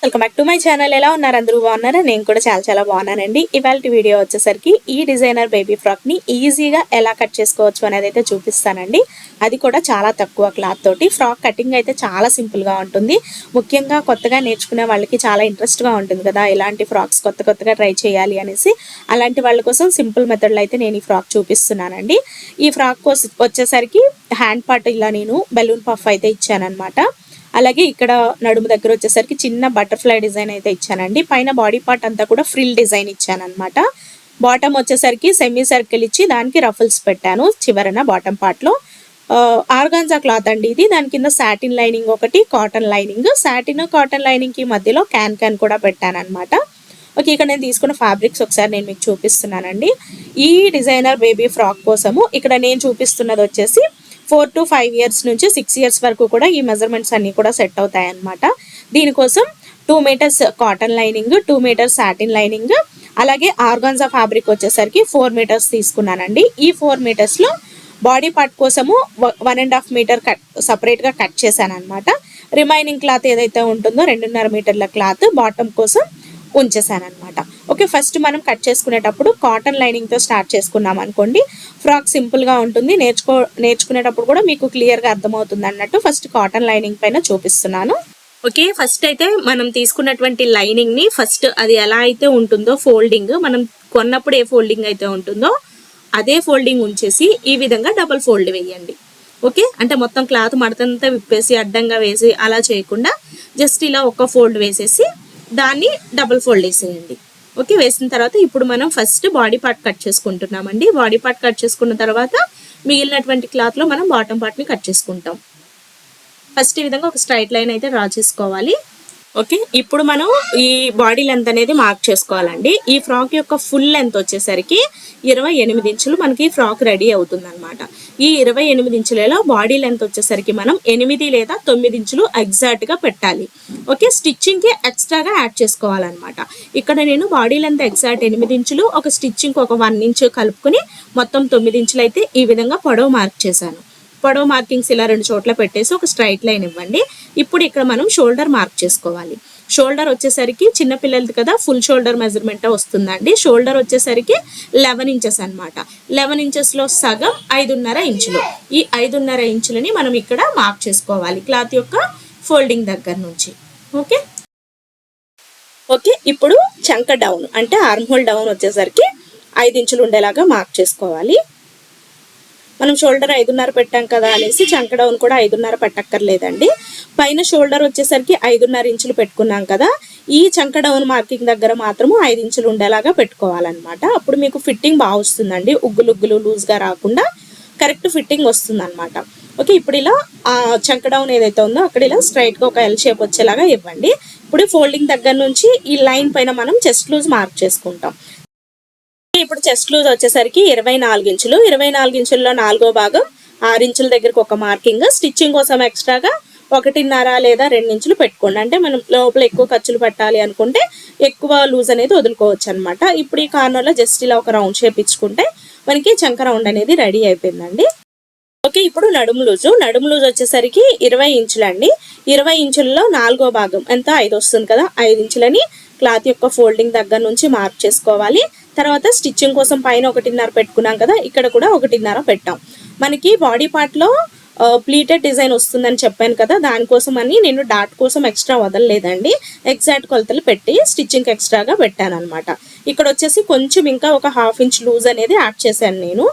Welcome back to my channel. ఎలా ఉన్నారు? అందరూ బాగున్నారా? నేను కూడా చాలా బాగున్నానండి. ఇవాళ వీడియో వచ్చేసరికి ఈ డిజైనర్ బేబీ ఫ్రాక్ ని ఈజీగా ఎలా కట్ చేసుకోవచ్చు అనేది అయితే చూపిస్తానండి. అది కూడా చాలా తక్కువ క్లాత్ తోటి. ఫ్రాక్ కటింగ్ అయితే చాలా సింపుల్ గా ఉంటుంది. ముఖ్యంగా కొత్తగా నేర్చుకునే వాళ్ళకి చాలా ఇంట్రెస్ట్ గా ఉంటుంది కదా, ఇలాంటి ఫ్రాక్స్ కొత్తగా ట్రై చేయాలి అనేసి. అలాంటి వాళ్ళ కోసం సింపుల్ మెథడ్ లో అయితే నేను ఈ ఫ్రాక్ చూపిస్తున్నానండి. ఈ ఫ్రాక్ వచ్చేసరికి హ్యాండ్ పార్ట్ ఇలా నేను బెలూన్ పఫ్ అయితే ఇచ్చానమాట. అలాగే ఇక్కడ నడుము దగ్గర వచ్చేసరికి చిన్న బటర్ఫ్లై డిజైన్ అయితే ఇచ్చానండి. పైన బాడీ పార్ట్ అంతా కూడా ఫ్రిల్ డిజైన్ ఇచ్చానమాట. బాటమ్ వచ్చేసరికి సెమీ సర్కిల్ ఇచ్చి దానికి రఫుల్స్ పెట్టాను చివరన బాటమ్ పార్ట్ లో. ఆర్గాన్జా క్లాత్ అండి ఇది. దాని కింద సాటిన్ లైనింగ్ ఒకటి, cotton lining. Satin cotton lining కి మధ్యలో క్యాన్ కూడా పెట్టాను అనమాట. ఓకే, ఇక్కడ నేను తీసుకున్న ఫ్యాబ్రిక్స్ ఒకసారి నేను మీకు చూపిస్తున్నానండి. ఈ డిజైనర్ బేబీ ఫ్రాక్ కోసము ఇక్కడ నేను చూపిస్తున్నది వచ్చేసి 4 to 5 years నుంచి 6 years వరకు కూడా ఈ మెజర్మెంట్స్ అన్ని కూడా సెట్ అవుతాయి అన్నమాట. దీనికోసం 2 meters cotton lining, 2 meters satin lining, అలాగే ఆర్గాన్జా ఫ్యాబ్రిక్ వచ్చేసరికి 4 meters తీసుకున్నానండి. ఈ 4 meters లో బాడీ పార్ట్ కోసము 1.5 meter సపరేట్ గా కట్ చేశాను అనమాట. రిమైనింగ్ క్లాత్ ఏదైతే ఉంటుందో 2.5 మీటర్ల క్లాత్ బాటమ్ కోసం ఉంచేసాను అనమాట. ఓకే, ఫస్ట్ మనం కట్ చేసుకునేటప్పుడు కాటన్ లైనింగ్ తో స్టార్ట్ చేసుకున్నాం అనుకోండి, ఫ్రాక్ సింపుల్ గా ఉంటుంది. నేర్చుకునేటప్పుడు కూడా మీకు క్లియర్ గా అర్థమవుతుంది అన్నట్టు ఫస్ట్ కాటన్ లైనింగ్ పైన చూపిస్తున్నాను. ఓకే, ఫస్ట్ అయితే మనం తీసుకున్నటువంటి లైనింగ్ ని ఫస్ట్ అది ఎలా అయితే ఉంటుందో ఫోల్డింగ్, మనం కొన్నప్పుడు ఏ ఫోల్డింగ్ అయితే ఉంటుందో అదే ఫోల్డింగ్ ఉంచేసి ఈ విధంగా డబుల్ ఫోల్డ్ వేయండి. ఓకే, అంటే మొత్తం క్లాత్ మడతంతా విప్పేసి అడ్డంగా వేసి అలా చేయకుండా జస్ట్ ఇలా ఒక ఫోల్డ్ వేసేసి దాన్ని డబుల్ ఫోల్డ్ వేసేయండి. ఓకే, వేసిన తర్వాత ఇప్పుడు మనం ఫస్ట్ బాడీ పార్ట్ కట్ చేసుకుంటున్నామండి. బాడీ పార్ట్ కట్ చేసుకున్న తర్వాత మిగిలినటువంటి క్లాత్ లో మనం బాటమ్ పార్ట్ ని కట్ చేసుకుంటాం. ఫస్ట్ ఈ విధంగా ఒక స్ట్రైట్ లైన్ అయితే డ్రా చేసుకోవాలి. ఓకే, ఇప్పుడు మనం ఈ బాడీ లెంత్ అనేది మార్క్ చేసుకోవాలండి. ఈ ఫ్రాక్ యొక్క ఫుల్ లెంత్ వచ్చేసరికి 28 ఇంచులు మనకి ఫ్రాక్ రెడీ అవుతుంది అనమాట. ఈ 28 ఇంచులలో బాడీ లెంత్ వచ్చేసరికి మనం 8 లేదా 9 ఇంచులు ఎగ్జాక్ట్ గా పెట్టాలి. ఓకే, స్టిచ్చింగ్ కి ఎక్స్ట్రాగా యాడ్ చేసుకోవాలన్నమాట. ఇక్కడ నేను బాడీ లెంత్ ఎగ్జాక్ట్ 8 ఇంచులు, ఒక స్టిచ్చింగ్ ఒక 1 ఇంచు కలుపుకుని మొత్తం 9 ఇంచులు అయితే ఈ విధంగా పొడవు మార్క్ చేశాను. పొడవు మార్కింగ్స్ ఇలా 2 చోట్ల పెట్టేసి ఒక స్ట్రైట్ లైన్ ఇవ్వండి. ఇప్పుడు ఇక్కడ మనం షోల్డర్ మార్క్ చేసుకోవాలి. షోల్డర్ వచ్చేసరికి చిన్న పిల్లలది కదా, ఫుల్ షోల్డర్ మెజర్మెంట్ వస్తుందండి. షోల్డర్ వచ్చేసరికి 11 ఇంచెస్ అనమాట. 11 ఇంచెస్ లో సగం 5.5 ఇంచులు. ఈ 5.5 ఇంచులని మనం ఇక్కడ మార్క్ చేసుకోవాలి క్లాత్ యొక్క ఫోల్డింగ్ దగ్గర నుంచి. ఓకే ఓకే, ఇప్పుడు చంక డౌన్ అంటే ఆర్మ్ హోల్ డౌన్ వచ్చేసరికి 5 ఇంచులు ఉండేలాగా మార్క్ చేసుకోవాలి. మనం షోల్డర్ 5.5 పెట్టాం కదా అనేసి చంక డౌన్ కూడా 5.5 పెట్టక్కర్లేదండి. పైన షోల్డర్ వచ్చేసరికి 5.5 ఇంచులు పెట్టుకున్నాం కదా, ఈ చంక డౌన్ మార్కింగ్ దగ్గర మాత్రము 5 ఇంచులు ఉండేలాగా పెట్టుకోవాలన్నమాట. అప్పుడు మీకు ఫిట్టింగ్ బాగా వస్తుందండి. ఉగ్గులు లూజ్ గా రాకుండా కరెక్ట్ ఫిట్టింగ్ వస్తుంది అనమాట. ఓకే, ఇప్పుడు ఇలా చంక డౌన్ ఏదైతే ఉందో అక్కడ ఇలా స్ట్రైట్ గా ఒక ఎల్ షేప్ వచ్చేలాగా ఇవ్వండి. ఇప్పుడు ఫోల్డింగ్ దగ్గర నుంచి ఈ లైన్ పైన మనం చెస్ట్ లూజ్ మార్క్ చేసుకుంటాం. ఇప్పుడు చెస్ట్ లూజ్ వచ్చేసరికి 24 ఇంచులు. 24 ఇంచుల్లో 4వ భాగం 6 ఇంచుల దగ్గరకు ఒక మార్కింగ్. స్టిచ్చింగ్ కోసం ఎక్స్ట్రాగా 1.5 లేదా 2 ఇంచులు పెట్టుకోండి. అంటే మనం లోపల ఎక్కువ ఖర్చులు పెట్టాలి అనుకుంటే ఎక్కువ లూజ్ అనేది వదులుకోవచ్చు అనమాట. ఇప్పుడు ఈ కార్నర్ లో జస్ట్ ఇలా ఒక రౌండ్ షేప్ ఇచ్చుకుంటే మనకి చంక రౌండ్ అనేది రెడీ అయిపోయిందండి. ఓకే, ఇప్పుడు నడుము లూజ్ వచ్చేసరికి 20 ఇంచులు అండి. 20 ఇంచుల్లో 4వ భాగం ఎంత 5 వస్తుంది కదా, 5 ఇంచులని క్లాత్ యొక్క ఫోల్డింగ్ దగ్గర నుంచి మార్క్ చేసుకోవాలి. తర్వాత స్టిచ్చింగ్ కోసం పైన 1.5 పెట్టుకున్నాం కదా, ఇక్కడ కూడా 1.5 పెట్టాం. మనకి బాడీ పార్ట్ లో ప్లీటెడ్ డిజైన్ వస్తుందని చెప్పాను కదా, దానికోసం అని నేను డాట్ కోసం ఎక్స్ట్రా వదలలేదండి. ఎగ్జాక్ట్ కొలతలు పెట్టి స్టిచ్చింగ్ ఎక్స్ట్రాగా పెట్టాను అనమాట. ఇక్కడ వచ్చేసి కొంచెం ఇంకా ఒక 1/2 ఇంచ్ లూజ్ అనేది యాడ్ చేశాను నేను.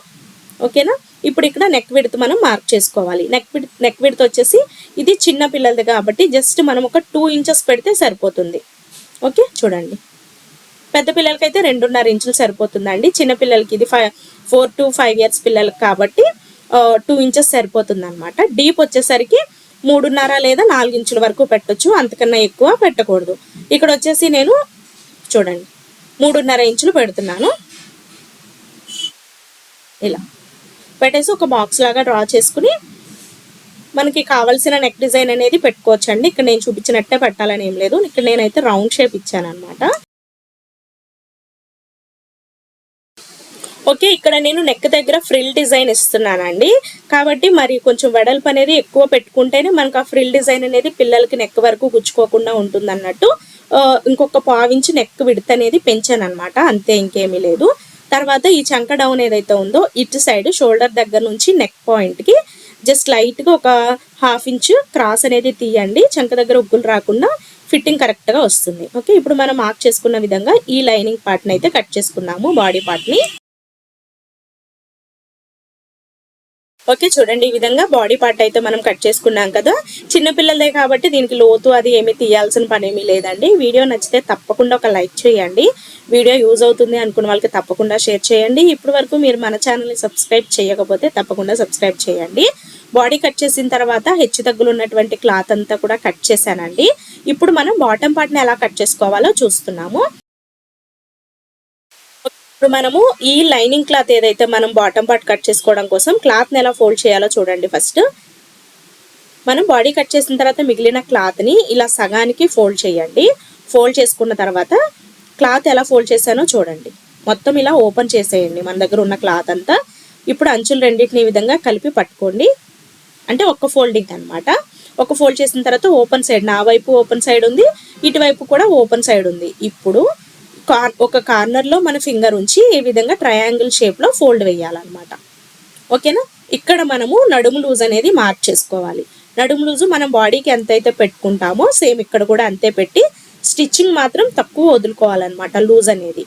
ఓకేనా, ఇప్పుడు ఇక్కడ నెక్ విడ్త్ మనం మార్క్ చేసుకోవాలి. నెక్ విడ్త్ వచ్చేసి ఇది చిన్న పిల్లలది కాబట్టి జస్ట్ మనం ఒక 2 ఇంచెస్ పెడితే సరిపోతుంది. ఓకే, చూడండి, పెద్ద పిల్లలకైతే 2.5 ఇంచులు సరిపోతుందండి. చిన్న పిల్లలకి ఇది 4 to 5 years పిల్లలకి కాబట్టి 2 ఇంచెస్ సరిపోతుంది అనమాట. డీప్ వచ్చేసరికి 3.5 లేదా 4 ఇంచుల వరకు పెట్టొచ్చు, అంతకన్నా ఎక్కువ పెట్టకూడదు. ఇక్కడ వచ్చేసి నేను చూడండి 3.5 ఇంచులు పెడుతున్నాను. ఇలా పెట్టేసి ఒక బాక్స్ లాగా డ్రా చేసుకుని మనకి కావాల్సిన నెక్ డిజైన్ అనేది పెట్టుకోవచ్చండి. ఇక్కడ నేను చూపించినట్టే పెట్టాలని ఏం లేదు. ఇక్కడ నేనైతే రౌండ్ షేప్ ఇచ్చాను అనమాట. ఓకే, ఇక్కడ నేను నెక్ దగ్గర ఫ్రిల్ డిజైన్ ఇస్తున్నానండి కాబట్టి మరి కొంచెం వెడల్పు అనేది ఎక్కువ పెట్టుకుంటేనే మనకు ఆ ఫ్రిల్ డిజైన్ అనేది పిల్లలకి నెక్ వరకు గుచ్చుకోకుండా ఉంటుంది అన్నట్టు. ఇంకొక పావించి నెక్ విడ్త్ అనేది పెంచాను అనమాట, అంతే, ఇంకేమీ లేదు. తర్వాత ఈ చంక డౌన్ ఏదైతే ఉందో ఇటు సైడ్ షోల్డర్ దగ్గర నుంచి నెక్ పాయింట్కి జస్ట్ లైట్గా ఒక 1/2 ఇంచ్ క్రాస్ అనేది తీయండి, చంక దగ్గర ఉగ్గులు రాకుండా ఫిట్టింగ్ కరెక్ట్గా వస్తుంది. ఓకే, ఇప్పుడు మనం మార్క్ చేసుకున్న విధంగా ఈ లైనింగ్ పార్ట్ని అయితే కట్ చేసుకున్నాము, బాడీ పార్ట్ని. ఓకే, చూడండి ఈ విధంగా బాడీ పార్ట్ అయితే మనం కట్ చేసుకున్నాం కదా. చిన్నపిల్లలదే కాబట్టి దీనికి లోతు అది ఏమీ తీయాల్సిన పని ఏమీ లేదండి. వీడియో నచ్చితే తప్పకుండా ఒక లైక్ చేయండి, వీడియో యూజ్ అవుతుంది అనుకున్న వాళ్ళకి తప్పకుండా షేర్ చేయండి. ఇప్పటి వరకు మీరు మన ఛానల్ని సబ్స్క్రైబ్ చేయకపోతే తప్పకుండా సబ్స్క్రైబ్ చేయండి. బాడీ కట్ చేసిన తర్వాత హెచ్చు తగ్గులు ఉన్నటువంటి క్లాత్ అంతా కూడా కట్ చేశానండి. ఇప్పుడు మనం బాటమ్ పార్ట్ని ఎలా కట్ చేసుకోవాలో చూస్తున్నాము. ఇప్పుడు మనము ఈ లైనింగ్ క్లాత్ ఏదైతే మనం బాటమ్ పార్ట్ కట్ చేసుకోవడం కోసం క్లాత్ని ఎలా ఫోల్డ్ చేయాలో చూడండి. ఫస్ట్ మనం బాడీ కట్ చేసిన తర్వాత మిగిలిన క్లాత్ని ఇలా సగానికి ఫోల్డ్ చేయండి. ఫోల్డ్ చేసుకున్న తర్వాత క్లాత్ ఎలా ఫోల్డ్ చేశానో చూడండి, మొత్తం ఇలా ఓపెన్ చేసేయండి మన దగ్గర ఉన్న క్లాత్ అంతా. ఇప్పుడు అంచులు రెండింటిని ఈ విధంగా కలిపి పట్టుకోండి, అంటే ఒక్క ఫోల్డింగ్ అనమాట. ఒక ఫోల్డ్ చేసిన తర్వాత ఓపెన్ సైడ్, నా వైపు ఓపెన్ సైడ్ ఉంది, ఇటువైపు కూడా ఓపెన్ సైడ్ ఉంది. ఇప్పుడు ఒక కార్నర్లో మన ఫింగర్ ఉంచి ఈ విధంగా ట్రయాంగిల్ షేప్లో ఫోల్డ్ వేయాలన్నమాట. ఓకేనా, ఇక్కడ మనము నడుము లూజ్ అనేది మార్క్ చేసుకోవాలి. నడుము లూజు మనం బాడీకి ఎంతైతే పెట్టుకుంటామో సేమ్ ఇక్కడ కూడా అంతే పెట్టి స్టిచ్చింగ్ మాత్రం తక్కువ వదులుకోవాలన్నమాట. లూజ్ అనేది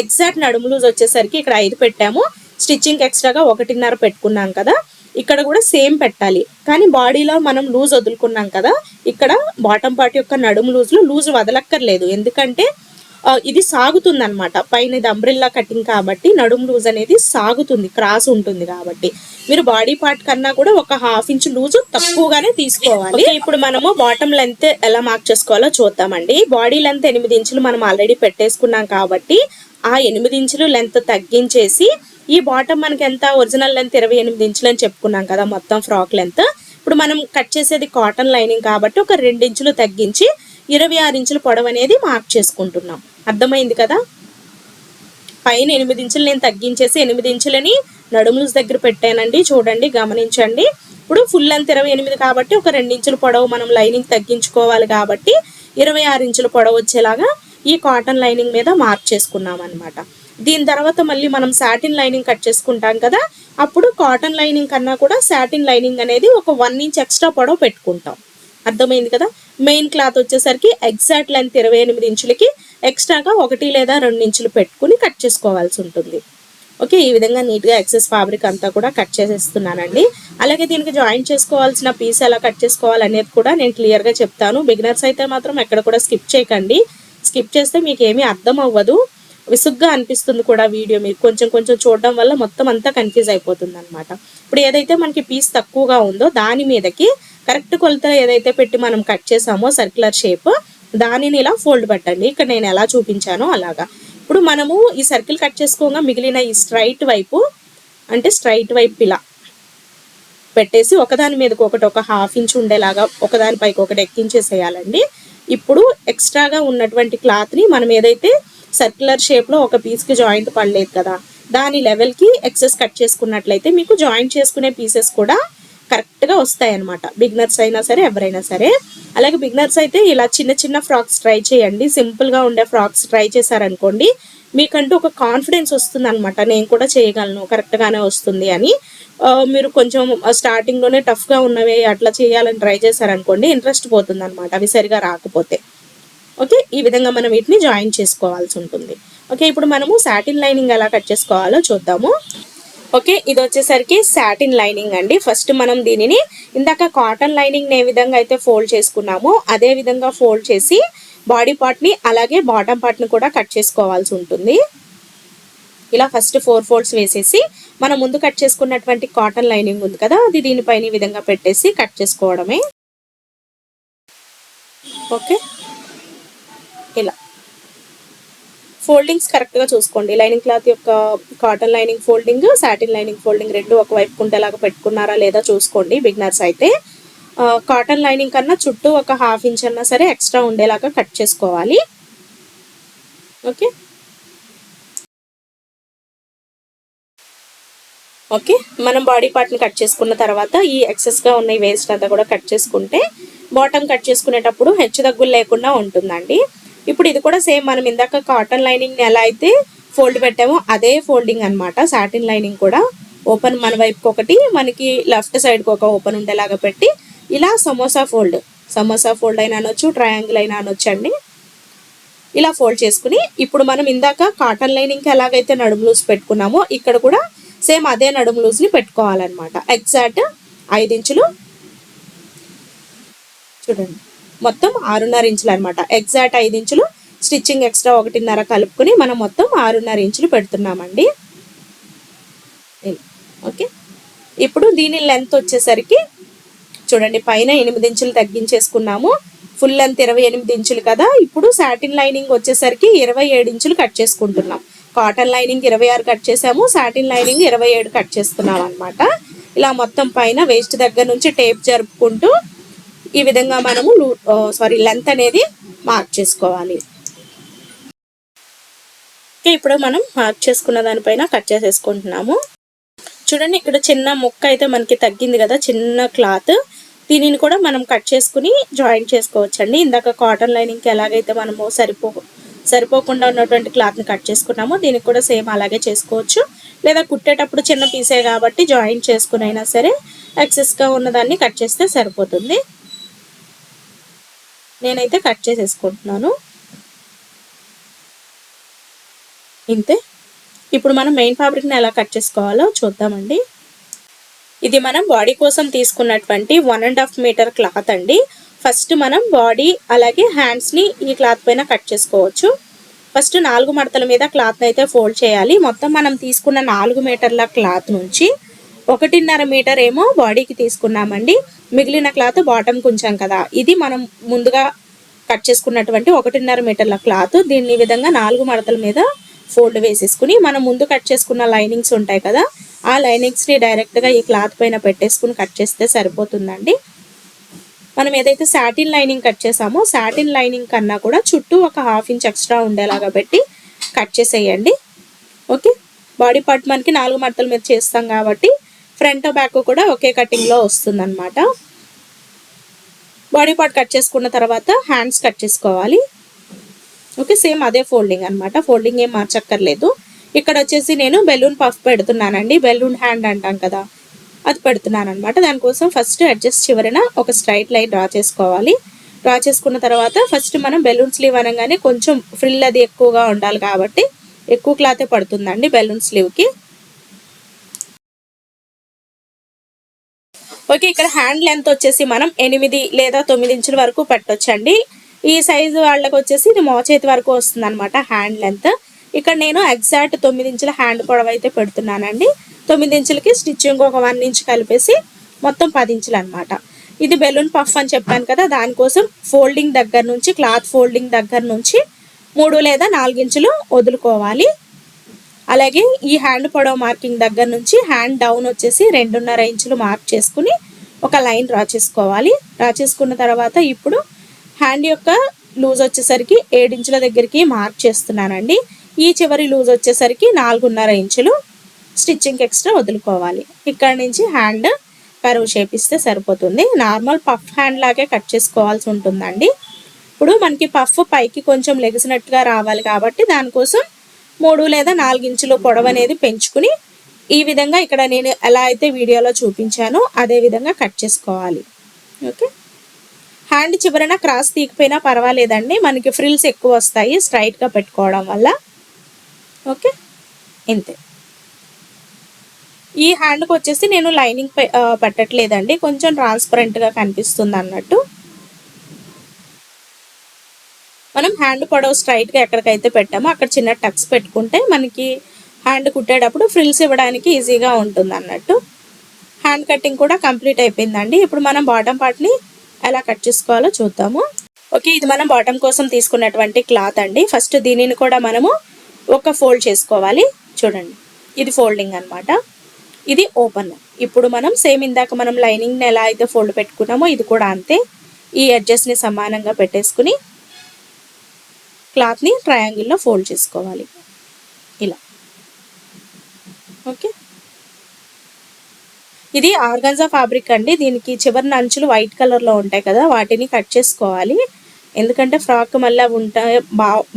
ఎగ్జాక్ట్ నడుము లూజ్ వచ్చేసరికి ఇక్కడ 5 పెట్టాము, స్టిచ్చింగ్ ఎక్స్ట్రాగా 1.5 పెట్టుకున్నాం కదా, ఇక్కడ కూడా సేమ్ పెట్టాలి. కానీ బాడీలో మనం లూజ్ వదులుకున్నాం కదా, ఇక్కడ బాటమ్ పార్ట్ యొక్క నడుము లూజ్లో లూజ్ వదలక్కర్లేదు, ఎందుకంటే ఇది సాగుతుంది అనమాట. పైన ఇది అంబ్రెల్లా కటింగ్ కాబట్టి నడుము లూజ్ అనేది సాగుతుంది, క్రాస్ ఉంటుంది కాబట్టి మీరు బాడీ పార్ట్ కన్నా కూడా ఒక 1/2 ఇంచ్ లూజ్ తక్కువగానే తీసుకోవాలి. ఇప్పుడు మనము బాటమ్ లెంత్ ఎలా మార్క్ చేసుకోవాలో చూద్దామండి. బాడీ లెంత్ 8 ఇంచులు మనం ఆల్రెడీ పెట్టేసుకున్నాం కాబట్టి ఆ 8 ఇంచులు లెంత్ తగ్గించేసి ఈ బాటమ్ మనకి ఎంత ఒరిజినల్ లెంత్ 28 ఇంచులు అని చెప్పుకున్నాం కదా మొత్తం ఫ్రాక్ లెంత్. ఇప్పుడు మనం కట్ చేసేది కాటన్ లైనింగ్ కాబట్టి ఒక 2 ఇంచులు తగ్గించి 26 ఇంచుల పొడవు అనేది మార్క్ చేసుకుంటున్నాం. అర్థమైంది కదా. పైన 8 ఇంచులు నేను తగ్గించేసి 8 ఇంచులని నడుము లూజ్ దగ్గర పెట్టానండి, చూడండి గమనించండి. ఇప్పుడు ఫుల్ లెంత్ 28 కాబట్టి ఒక 2 ఇంచుల పొడవు మనం లైనింగ్ తగ్గించుకోవాలి కాబట్టి 26 ఇంచుల పొడవు వచ్చేలాగా ఈ కాటన్ లైనింగ్ మీద మార్క్ చేసుకున్నాం అనమాట. దీని తర్వాత మళ్ళీ మనం సాటిన్ లైనింగ్ కట్ చేసుకుంటాం కదా, అప్పుడు కాటన్ లైనింగ్ కన్నా కూడా సాటిన్ లైనింగ్ అనేది ఒక 1 ఇంచ్ ఎక్స్ట్రా పొడవు పెట్టుకుంటాం. అర్థమైంది కదా. మెయిన్ క్లాత్ వచ్చేసరికి ఎగ్జాక్ట్ లెంత్ 28 ఇంచులకి ఎక్స్ట్రాగా 1 లేదా 2 ఇంచులు పెట్టుకుని కట్ చేసుకోవాల్సి ఉంటుంది. ఓకే, ఈ విధంగా నీట్గా ఎక్సెస్ ఫ్యాబ్రిక్ అంతా కూడా కట్ చేసేస్తున్నానండి. అలాగే దీనికి జాయిన్ చేసుకోవాల్సిన పీస్ ఎలా కట్ చేసుకోవాలనేది కూడా నేను క్లియర్గా చెప్తాను. బిగినర్స్ అయితే మాత్రం ఎక్కడ కూడా స్కిప్ చేయకండి, స్కిప్ చేస్తే మీకు ఏమీ అర్థం అవ్వదు, విసుగ్గా అనిపిస్తుంది కూడా వీడియో. మీరు కొంచెం కొంచెం చూడడం వల్ల మొత్తం అంతా కన్ఫ్యూజ్ అయిపోతుంది అనమాట. ఇప్పుడు ఏదైతే మనకి పీస్ తక్కువగా ఉందో దాని మీదకి కరెక్ట్ కొలత ఏదైతే పెట్టి మనం కట్ చేసామో సర్క్యులర్ షేప్, దానిని ఇలా ఫోల్డ్ పెట్టండి. ఇక్కడ నేను ఎలా చూపించానో అలాగా. ఇప్పుడు మనము ఈ సర్కిల్ కట్ చేసుకోగా మిగిలిన ఈ స్ట్రైట్ వైపు, అంటే స్ట్రైట్ వైపు ఇలా పెట్టేసి ఒకదాని మీదకి ఒకటి ఒక 1/2 ఇంచ్ ఉండేలాగా ఒకదానిపైకి ఒకటి ఎక్కించేసేయాలండి. ఇప్పుడు ఎక్స్ట్రాగా ఉన్నటువంటి క్లాత్ని మనం ఏదైతే సర్క్యులర్ షేప్లో ఒక పీస్కి జాయింట్ పడలేదు కదా, దాని లెవెల్కి ఎక్సెస్ కట్ చేసుకున్నట్లయితే మీకు జాయింట్ చేసుకునే పీసెస్ కూడా కరెక్ట్గా వస్తాయి అనమాట. బిగినర్స్ అయినా సరే ఎవరైనా సరే. అలాగే బిగినర్స్ అయితే ఇలా చిన్న చిన్న ఫ్రాక్స్ ట్రై చేయండి, సింపుల్గా ఉండే ఫ్రాక్స్ ట్రై చేశారనుకోండి మీకంటూ ఒక కాన్ఫిడెన్స్ వస్తుంది అనమాట, నేను కూడా చేయగలను, కరెక్ట్గానే వస్తుంది అని. మీరు కొంచెం స్టార్టింగ్లోనే టఫ్గా ఉన్నవి అట్లా చేయాలని ట్రై చేశారనుకోండి ఇంట్రెస్ట్ పోతుంది అనమాట, అవి సరిగా రాకపోతే. ఓకే, ఈ విధంగా మనం వీటిని జాయిన్ చేసుకోవాల్సి ఉంటుంది. ఓకే, ఇప్పుడు మనము సాటిన్ లైనింగ్ ఎలా కట్ చేసుకోవాలో చూద్దాము. ఓకే, ఇది వచ్చేసరికి సాటిన్ లైనింగ్ అండి. ఫస్ట్ మనం దీనిని ఇందాక కాటన్ లైనింగ్ ఏ విధంగా అయితే ఫోల్డ్ చేసుకున్నామో అదే విధంగా ఫోల్డ్ చేసి బాడీ పార్ట్ని అలాగే బాటమ్ పార్ట్ని కూడా కట్ చేసుకోవాల్సి ఉంటుంది. ఇలా ఫస్ట్ 4 ఫోల్డ్స్ వేసేసి మనం ముందు కట్ చేసుకున్నటువంటి కాటన్ లైనింగ్ ఉంది కదా, అది దీనిపైన ఈ విధంగా పెట్టేసి కట్ చేసుకోవడమే. ఓకే, ఇలా ఫోల్డింగ్స్ కరెక్ట్గా చూసుకోండి. లైనింగ్ క్లాత్ యొక్క cotton lining folding, satin lining folding రెండు ఒకవైపు కుంటేలాగా పెట్టుకున్నారా లేదా చూసుకోండి. బిగినర్స్ అయితే కాటన్ లైనింగ్ కన్నా చుట్టూ ఒక 1/2 ఇంచ్ అన్నా సరే ఎక్స్ట్రా ఉండేలాగా కట్ చేసుకోవాలి. ఓకే ఓకే మనం బాడీ పార్ట్ని కట్ చేసుకున్న తర్వాత ఈ ఎక్సెస్గా ఉన్న వేస్ట్ అంతా కూడా కట్ చేసుకుంటే బాటమ్ కట్ చేసుకునేటప్పుడు హెచ్చు తగ్గులు లేకుండా ఉంటుందండి. ఇప్పుడు ఇది కూడా సేమ్ మనం ఇందాక కాటన్ లైనింగ్ ఎలా అయితే ఫోల్డ్ పెట్టామో అదే ఫోల్డింగ్ అనమాట. సాటిన్ లైనింగ్ కూడా ఓపెన్ మన వైపుకి ఒకటి, మనకి లెఫ్ట్ సైడ్కి ఒక ఓపెన్ ఉండేలాగా పెట్టి ఇలా సమోసా ఫోల్డ్ అయినా అనొచ్చు, ట్రయాంగిల్ అయినా అనొచ్చు అండి. ఇలా ఫోల్డ్ చేసుకుని ఇప్పుడు మనం ఇందాక కాటన్ లైనింగ్కి ఎలాగైతే నడుము లూజ్ పెట్టుకున్నామో ఇక్కడ కూడా సేమ్ అదే నడుము లూజ్ని పెట్టుకోవాలన్నమాట. ఎగ్జాక్ట్ 5 ఇంచులు చూడండి, మొత్తం 6.5 ఇంచులు అనమాట. ఎగ్జాక్ట్ 5 ఇంచులు స్టిచ్చింగ్ ఎక్స్ట్రా 1.5 కలుపుకుని మనం మొత్తం 6.5 ఇంచులు పెడుతున్నామండి. ఓకే, ఇప్పుడు దీని లెంత్ వచ్చేసరికి చూడండి, పైన 8 ఇంచులు తగ్గించేసుకున్నాము. ఫుల్ లెంత్ 28 ఇంచులు కదా. ఇప్పుడు సాటిన్ లైనింగ్ వచ్చేసరికి 27 ఇంచులు కట్ చేసుకుంటున్నాం. కాటన్ లైనింగ్ 26 కట్ చేసాము, సాటిన్ లైనింగ్ 27 కట్ చేస్తున్నాం అనమాట. ఇలా మొత్తం పైన వేస్ట్ దగ్గర నుంచి టేప్ జరుపుకుంటూ ఈ విధంగా మనము లెంత్ అనేది మార్క్ చేసుకోవాలి. ఇప్పుడు మనం మార్క్ చేసుకున్న దానిపైన కట్ చేసేసుకుంటున్నాము. చూడండి, ఇక్కడ చిన్న ముక్క అయితే మనకి తగ్గింది కదా, చిన్న క్లాత్. దీనిని కూడా మనం కట్ చేసుకుని జాయింట్ చేసుకోవచ్చండి. ఇందాక కాటన్ లైనింగ్కి ఎలాగైతే మనము సరిపోకుండా ఉన్నటువంటి క్లాత్ని కట్ చేసుకున్నామో దీనికి కూడా సేమ్ అలాగే చేసుకోవచ్చు. లేదా కుట్టేటప్పుడు చిన్న పీసే కాబట్టి జాయింట్ చేసుకుని అయినా సరే ఎక్సెస్గా ఉన్నదాన్ని కట్ చేస్తే సరిపోతుంది. నేనైతే కట్ చేసేసుకుంటున్నాను. ఇంతే. ఇప్పుడు మనం మెయిన్ ఫ్యాబ్రిక్ని ఎలా కట్ చేసుకోవాలో చూద్దామండి. ఇది మనం బాడీ కోసం తీసుకున్నటువంటి 1.5 మీటర్ క్లాత్ అండి. ఫస్ట్ మనం బాడీ అలాగే హ్యాండ్స్ని ఈ క్లాత్ పైన కట్ చేసుకోవచ్చు. ఫస్ట్ 4 మడతల మీద క్లాత్ని అయితే ఫోల్డ్ చేయాలి. మొత్తం మనం తీసుకున్న 4 మీటర్ల క్లాత్ నుంచి 1.5 మీటర్ ఏమో బాడీకి తీసుకున్నామండి. మిగిలిన క్లాత్ బాటమ్కి ఉంచాం కదా, ఇది మనం ముందుగా కట్ చేసుకున్నటువంటి 1.5 మీటర్ల క్లాత్. దీన్ని ఈ విధంగా 4 మడతల మీద ఫోల్డ్ వేసేసుకుని మనం ముందు కట్ చేసుకున్న లైనింగ్స్ ఉంటాయి కదా, ఆ లైనింగ్స్ని డైరెక్ట్గా ఈ క్లాత్ పైన పెట్టేసుకుని కట్ చేస్తే సరిపోతుందండి. మనం ఏదైతే సాటిన్ లైనింగ్ కట్ చేసామో సాటిన్ లైనింగ్ కన్నా కూడా చుట్టూ ఒక 1/2 ఇంచ్ ఎక్స్ట్రా ఉండేలాగా పెట్టి కట్ చేసేయండి. ఓకే, బాడీ పార్ట్ మనకి 4 మడతల మీద చేస్తాం కాబట్టి ఫ్రంట్ బ్యాక్ కూడా ఒకే కటింగ్లో వస్తుందన్నమాట. బాడీ పార్ట్ కట్ చేసుకున్న తర్వాత హ్యాండ్స్ కట్ చేసుకోవాలి. ఓకే, సేమ్ అదే ఫోల్డింగ్ అనమాట, ఫోల్డింగ్ ఏం మార్చక్కర్లేదు. ఇక్కడ వచ్చేసి నేను బెలూన్ పఫ్ పెడుతున్నానండి, బెలూన్ హ్యాండ్ అంటాం కదా, అది పెడుతున్నాను అనమాట. దానికోసం ఫస్ట్ అడ్జస్ట్ చివరన ఒక స్ట్రైట్ లైన్ డ్రా చేసుకోవాలి. డ్రా చేసుకున్న తర్వాత ఫస్ట్ మనం బెలూన్ స్లీవ్ అనగానే కొంచెం ఫ్రిల్ అది ఎక్కువగా ఉండాలి కాబట్టి ఎక్కువ క్లాతే పడుతుందండి బెలూన్ స్లీవ్కి. ఓకే, ఇక్కడ హ్యాండ్ లెంత్ వచ్చేసి మనం 8 లేదా 9 ఇంచుల వరకు పెట్టొచ్చండి. ఈ సైజు వాళ్ళకి వచ్చేసి ఇది మోచేతి వరకు వస్తుంది అనమాట హ్యాండ్ లెంత్. ఇక్కడ నేను ఎగ్జాక్ట్ 9 ఇంచుల హ్యాండ్ పొడవు అయితే పెడుతున్నానండి. 9 ఇంచులకి స్టిచ్చింగ్ ఒక 1 ఇంచ్ కలిపేసి మొత్తం 10 ఇంచులు అనమాట. ఇది బెలూన్ పఫ్ అని చెప్పాను కదా, దానికోసం ఫోల్డింగ్ దగ్గర నుంచి క్లాత్ ఫోల్డింగ్ దగ్గర నుంచి 3 లేదా 4 ఇంచులు వదులుకోవాలి. అలాగే ఈ హ్యాండ్ పొడవు మార్కింగ్ దగ్గర నుంచి హ్యాండ్ డౌన్ వచ్చేసి 2.5 ఇంచులు మార్క్ చేసుకుని ఒక లైన్ డ్రా చేసుకోవాలి. డ్రా చేసుకున్న తర్వాత ఇప్పుడు హ్యాండ్ యొక్క లూజ్ వచ్చేసరికి 7 ఇంచుల దగ్గరికి మార్క్ చేస్తున్నానండి. ఈ చివరి లూజ్ వచ్చేసరికి 4.5 ఇంచులు స్టిచ్చింగ్ ఎక్స్ట్రా వదులుకోవాలి. ఇక్కడ నుంచి హ్యాండ్ కర్వ్ షేప్ ఇస్తే సరిపోతుంది. నార్మల్ పఫ్ హ్యాండ్ లాగే కట్ చేసుకోవాల్సి ఉంటుందండి. ఇప్పుడు మనకి పఫ్ పైకి కొంచెం లెగిసినట్టుగా రావాలి కాబట్టి దానికోసం 3 లేదా 4 ఇంచులు పొడవు అనేది పెంచుకుని ఈ విధంగా ఇక్కడ నేను ఎలా అయితే వీడియోలో చూపించానో అదే విధంగా కట్ చేసుకోవాలి. ఓకే, హ్యాండ్ చివరన క్రాస్ తీయకపోయినా పర్వాలేదండి, మనకి ఫ్రిల్స్ ఎక్కువ వస్తాయి స్ట్రైట్గా పెట్టుకోవడం వల్ల. ఓకే, ఇంతే. ఈ హ్యాండ్కి వచ్చేసి నేను లైనింగ్ పెట్టట్లేదండి, కొంచెం ట్రాన్స్పరెంట్గా కనిపిస్తుంది అన్నట్టు. మనం హ్యాండ్ పొడవు స్ట్రైట్గా ఎక్కడికైతే పెట్టామో అక్కడ చిన్న టక్స్ పెట్టుకుంటే మనకి హ్యాండ్ కుట్టేటప్పుడు ఫ్రిల్స్ ఇవ్వడానికి ఈజీగా ఉంటుంది అన్నట్టు. హ్యాండ్ కటింగ్ కూడా కంప్లీట్ అయిపోయిందండి. ఇప్పుడు మనం బాటమ్ పార్ట్ని ఎలా కట్ చేసుకోవాలో చూద్దాము. ఓకే, ఇది మనం బాటమ్ కోసం తీసుకున్నటువంటి క్లాత్ అండి. ఫస్ట్ దీనిని కూడా మనము ఒక ఫోల్డ్ చేసుకోవాలి. చూడండి, ఇది ఫోల్డింగ్ అనమాట, ఇది ఓపెన్. ఇప్పుడు మనం సేమ్ ఇందాక మనం లైనింగ్ని ఎలా అయితే ఫోల్డ్ పెట్టుకున్నామో ఇది కూడా అంతే. ఈ ఎడ్జెస్ని సమానంగా పెట్టేసుకుని క్లాత్ని ట్రయాంగిల్లో ఫోల్డ్ చేసుకోవాలి ఇలా. ఓకే, ఇది ఆర్గాన్జా ఫ్యాబ్రిక్ అండి. దీనికి చివరిన అంచులు వైట్ కలర్లో ఉంటాయి కదా, వాటిని కట్ చేసుకోవాలి. ఎందుకంటే ఫ్రాక్ మళ్ళీ ఉంటాయి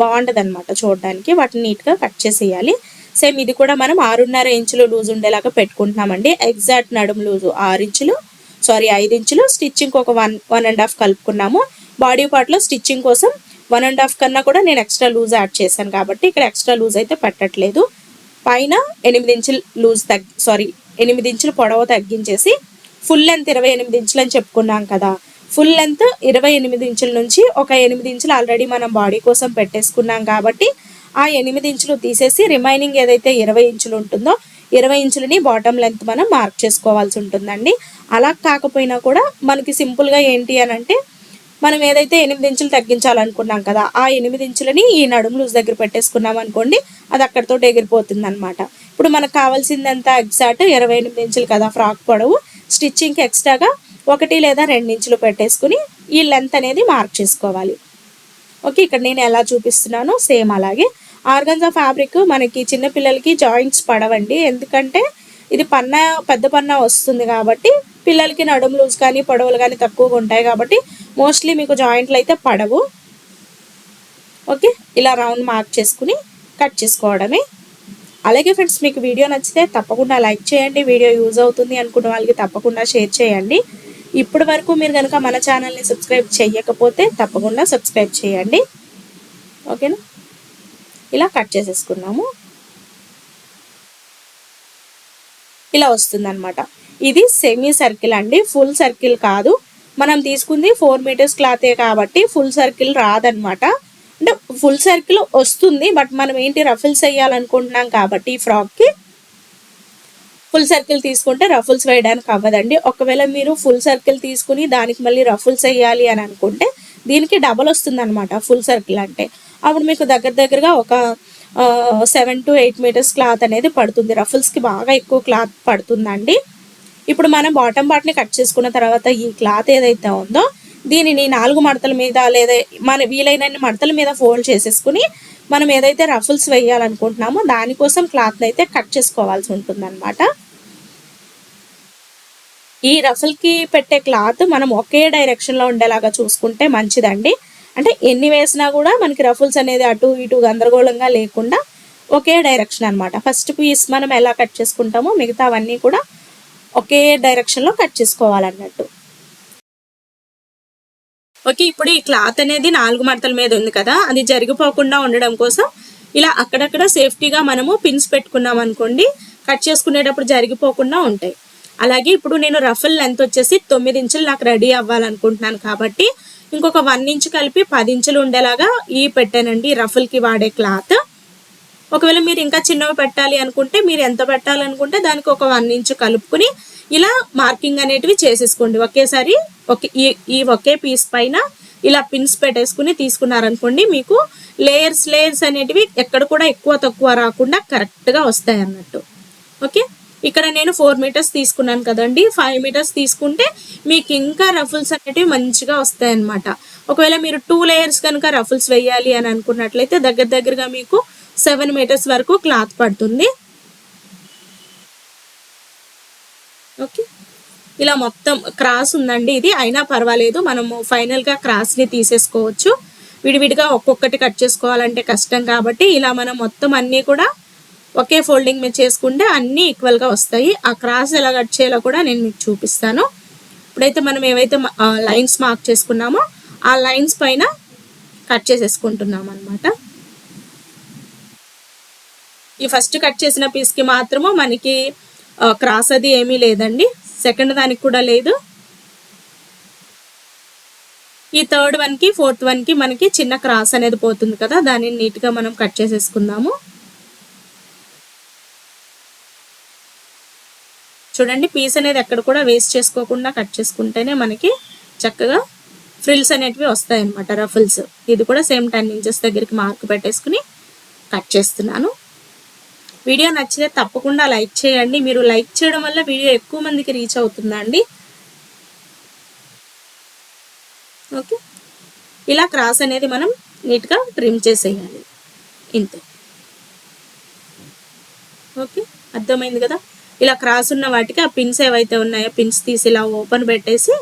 బాగుంటుంది అనమాట చూడడానికి. వాటిని నీట్గా కట్ చేసేయాలి. సేమ్ ఇది కూడా మనం 6.5 ఇంచులు లూజ్ ఉండేలాగా పెట్టుకుంటున్నామండి. ఎగ్జాక్ట్ నడుము లూజు 5 ఇంచులు, స్టిచ్చింగ్ ఒక 1.5 కలుపుకున్నాము. బాడీ పార్ట్లో స్టిచ్చింగ్ కోసం 1.5 కన్నా కూడా నేను ఎక్స్ట్రా లూజ్ యాడ్ చేశాను కాబట్టి ఇక్కడ ఎక్స్ట్రా లూజ్ అయితే పెట్టట్లేదు. పైన 8 ఇంచులు 8 ఇంచులు పొడవు తగ్గించేసి ఫుల్ లెంత్ 28 ఇంచులు అని చెప్పుకున్నాం కదా. ఫుల్ లెంత్ 28 ఇంచుల నుంచి ఒక 8 ఇంచులు ఆల్రెడీ మనం బాడీ కోసం పెట్టేసుకున్నాం కాబట్టి ఆ 8 ఇంచులు తీసేసి రిమైనింగ్ ఏదైతే 20 ఇంచులు ఉంటుందో 20 ఇంచులని బాటమ్ లెంత్ మనం మార్క్ చేసుకోవాల్సి ఉంటుందండి. అలా కాకపోయినా కూడా మనకి సింపుల్గా ఏంటి అని అంటే, మనం ఏదైతే 8 ఇంచులు తగ్గించాలనుకున్నాం కదా, ఆ 8 ఇంచులని ఈ నడుము లూజ్ దగ్గర పెట్టేసుకున్నాం అనుకోండి, అది అక్కడితో ఎగిరిపోతుంది అనమాట. ఇప్పుడు మనకు కావాల్సిందంతా ఎగ్జాక్ట్ 28 ఇంచులు కదా ఫ్రాక్ పొడవు. స్టిచ్చింగ్కి ఎక్స్ట్రాగా 1 లేదా 2 ఇంచులు పెట్టేసుకుని ఈ లెంత్ అనేది మార్క్ చేసుకోవాలి. ఓకే, ఇక్కడ నేను ఎలా చూపిస్తున్నానో సేమ్ అలాగే. ఆర్గాన్జా ఫ్యాబ్రిక్ మనకి చిన్నపిల్లలకి జాయింట్స్ పడవండి, ఎందుకంటే ఇది పెద్ద పన్నా వస్తుంది కాబట్టి పిల్లలకి నడుము లూజ్ కానీ పొడవులు కానీ తక్కువగా ఉంటాయి కాబట్టి మోస్ట్లీ మీకు జాయింట్లు అయితే పడవు. ఓకే, ఇలా రౌండ్ మార్క్ చేసుకుని కట్ చేసుకోవడమే. అలాగే ఫ్రెండ్స్, మీకు వీడియో నచ్చితే తప్పకుండా లైక్ చేయండి. వీడియో యూజ్ అవుతుంది అనుకున్న వాళ్ళకి తప్పకుండా షేర్ చేయండి. ఇప్పటి వరకు మీరు కనుక మన ఛానల్ని సబ్స్క్రైబ్ చేయకపోతే తప్పకుండా సబ్స్క్రైబ్ చేయండి. ఓకేనా, ఇలా కట్ చేసేసుకున్నాము. ఇలా వస్తుందన్నమాట. ఇది సెమీ సర్కిల్ అండి, ఫుల్ సర్కిల్ కాదు. మనం తీసుకుంది 4 మీటర్స్ క్లాతే కాబట్టి ఫుల్ సర్కిల్ రాదనమాట. అంటే ఫుల్ సర్కిల్ వస్తుంది, బట్ మనం ఏంటి రఫుల్స్ వేయాలనుకుంటున్నాం కాబట్టి ఈ ఫ్రాక్కి ఫుల్ సర్కిల్ తీసుకుంటే రఫుల్స్ వేయడానికి అవ్వదండి. ఒకవేళ మీరు ఫుల్ సర్కిల్ తీసుకుని దానికి మళ్ళీ రఫుల్స్ వేయాలి అని అనుకుంటే దీనికి డబల్ వస్తుంది అనమాట ఫుల్ సర్కిల్ అంటే. అప్పుడు మీకు దగ్గరగా ఒక 7 to 8 మీటర్స్ క్లాత్ అనేది పడుతుంది. రఫుల్స్కి బాగా ఎక్కువ క్లాత్ పడుతుందండి. ఇప్పుడు మనం బాటమ్ పార్ట్ని కట్ చేసుకున్న తర్వాత ఈ క్లాత్ ఏదైతే ఉందో దీనిని 4 మడతల మీద లేదా మన వీలైనన్ని మడతల మీద ఫోల్డ్ చేసేసుకుని మనం ఏదైతే రఫుల్స్ వేయాలనుకుంటున్నామో దానికోసం క్లాత్ని అయితే కట్ చేసుకోవాల్సి ఉంటుందన్నమాట. ఈ రఫుల్కి పెట్టే క్లాత్ మనం ఒకే డైరెక్షన్లో ఉండేలాగా చూసుకుంటే మంచిదండి. అంటే ఎన్ని వేసినా కూడా మనకి రఫుల్స్ అనేది అటు ఇటు గందరగోళంగా లేకుండా ఒకే డైరెక్షన్ అనమాట. ఫస్ట్ పీస్ మనం ఎలా కట్ చేసుకుంటామో మిగతావన్నీ కూడా ఒకే డైరెక్షన్లో కట్ చేసుకోవాలన్నట్టు. ఓకే, ఇప్పుడు ఈ క్లాత్ అనేది 4 మడతల మీద ఉంది కదా, అది జరిగిపోకుండా ఉండడం కోసం ఇలా అక్కడక్కడ సేఫ్టీగా మనము పిన్స్ పెట్టుకున్నాం అనుకోండి, కట్ చేసుకునేటప్పుడు జరిగిపోకుండా ఉంటాయి. అలాగే ఇప్పుడు నేను రఫుల్ లెంత్ వచ్చేసి 9 ఇంచులు నాకు రెడీ అవ్వాలనుకుంటున్నాను కాబట్టి ఇంకొక 1 ఇంచు కలిపి 10 ఇంచులు ఉండేలాగా ఈ పెట్టానండి రఫుల్కి వాడే క్లాత్. ఒకవేళ మీరు ఇంకా చిన్నవి పెట్టాలి అనుకుంటే మీరు ఎంత పెట్టాలనుకుంటే దానికి ఒక 1 ఇంచు కలుపుకుని ఇలా మార్కింగ్ అనేటివి చేసేసుకోండి. ఒకేసారి ఒకే పీస్ పైన ఇలా పిన్స్ పెట్టేసుకుని తీసుకున్నారనుకోండి, మీకు లేయర్స్ అనేటివి ఎక్కడ కూడా ఎక్కువ తక్కువ రాకుండా కరెక్ట్గా వస్తాయి అన్నట్టు. ఓకే, ఇక్కడ నేను 4 మీటర్స్ తీసుకున్నాను కదండి, 5 మీటర్స్ తీసుకుంటే మీకు ఇంకా రఫుల్స్ అనేటివి మంచిగా వస్తాయి అన్నమాట. ఒకవేళ మీరు 2 లేయర్స్ కనుక రఫుల్స్ వేయాలి అని అనుకున్నట్లయితే దగ్గరగా మీకు 7 మీటర్స్ వరకు క్లాత్ పడుతుంది. ఓకే, ఇలా మొత్తం క్రాస్ ఉందండి ఇది, అయినా పర్వాలేదు, మనము ఫైనల్గా క్రాస్ని తీసేసుకోవచ్చు. విడివిడిగా ఒక్కొక్కటి కట్ చేసుకోవాలంటే కష్టం కాబట్టి ఇలా మనం మొత్తం అన్నీ కూడా ఒకే ఫోల్డింగ్ మీద చేసుకుంటే అన్నీ ఈక్వల్గా వస్తాయి. ఆ క్రాస్ ఎలా కట్ చేయాలో కూడా నేను మీకు చూపిస్తాను. ఇప్పుడైతే మనం ఏవైతే లైన్స్ మార్క్ చేసుకున్నామో ఆ లైన్స్ పైన కట్ చేసేసుకుంటున్నాం అనమాట. ఈ ఫస్ట్ కట్ చేసిన పీస్కి మాత్రము మనకి క్రాస్ అది ఏమీ లేదండి, సెకండ్ దానికి కూడా లేదు. ఈ థర్డ్ వన్కి ఫోర్త్ వన్కి మనకి చిన్న క్రాస్ అనేది పోతుంది కదా, దాన్ని నీట్గా మనం కట్ చేసేసుకుందాము. చూడండి, పీస్ అనేది ఎక్కడ కూడా వేస్ట్ చేసుకోకుండా కట్ చేసుకుంటేనే మనకి చక్కగా ఫ్రిల్స్ అనేటివి వస్తాయి అన్నమాట, రఫుల్స్. ఇది కూడా సేమ్ 10 ఇంచెస్ దగ్గరికి మార్క్ పెట్టేసుకుని కట్ చేస్తున్నాను. వీడియో నచ్చితే తప్పకుండా లైక్ చేయండి. మీరు లైక్ చేయడం వల్ల వీడియో ఎక్కువ మందికి రీచ్ అవుతుందండి. ఓకే, ఇలా క్రాస్ అనేది మనం నీట్గా ట్రిమ్ చేసేయాలి, ఇంతే. ఓకే, అర్థమైంది కదా. ఇలా క్రాస్ ఉన్న వాటికి ఆ పిన్స్ ఏవైతే ఉన్నాయో పిన్స్ తీసి ఇలా ఓపెన్ పెట్టేసి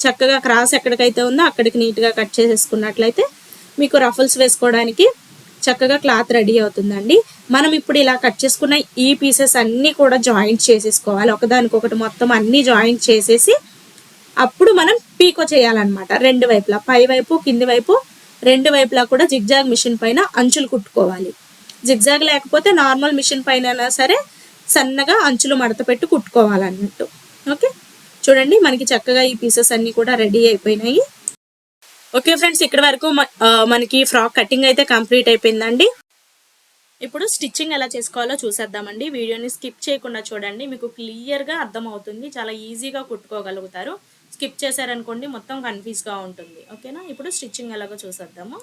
చక్కగా క్రాస్ ఎక్కడికైతే ఉందో అక్కడికి నీట్గా కట్ చేసేసుకున్నట్లయితే మీకు రఫుల్స్ వేసుకోవడానికి చక్కగా క్లాత్ రెడీ అవుతుందండి. మనం ఇప్పుడు ఇలా కట్ చేసుకున్న ఈ పీసెస్ అన్నీ కూడా జాయింట్ చేసేసుకోవాలి. ఒకదానికొకటి మొత్తం అన్నీ జాయింట్ చేసేసి అప్పుడు మనం పీకో చేయాలన్నమాట. రెండు వైపులా, పై వైపు కింది వైపు రెండు వైపులా కూడా జిగ్జాగ్ మిషన్ పైన అంచులు కుట్టుకోవాలి. జిగ్జాగ్ లేకపోతే నార్మల్ మిషన్ పైన సరే సన్నగా అంచులు మడత పెట్టి కుట్టుకోవాలన్నట్టు. ఓకే, చూడండి మనకి చక్కగా ఈ పీసెస్ అన్నీ కూడా రెడీ అయిపోయినాయి. ఓకే ఫ్రెండ్స్, ఇక్కడ వరకు మనకి ఫ్రాక్ కటింగ్ అయితే కంప్లీట్ అయిపోయిందండి. ఇప్పుడు స్టిచ్చింగ్ ఎలా చేసుకోవాలో చూసేద్దామండి. వీడియోని స్కిప్ చేయకుండా చూడండి, మీకు క్లియర్గా అర్థమవుతుంది. చాలా ఈజీగా కుట్టుకోగలుగుతారు. స్కిప్ చేశారనుకోండి మొత్తం కన్ఫ్యూజ్గా ఉంటుంది. ఓకేనా, ఇప్పుడు స్టిచ్చింగ్ ఎలాగో చూసేద్దాము.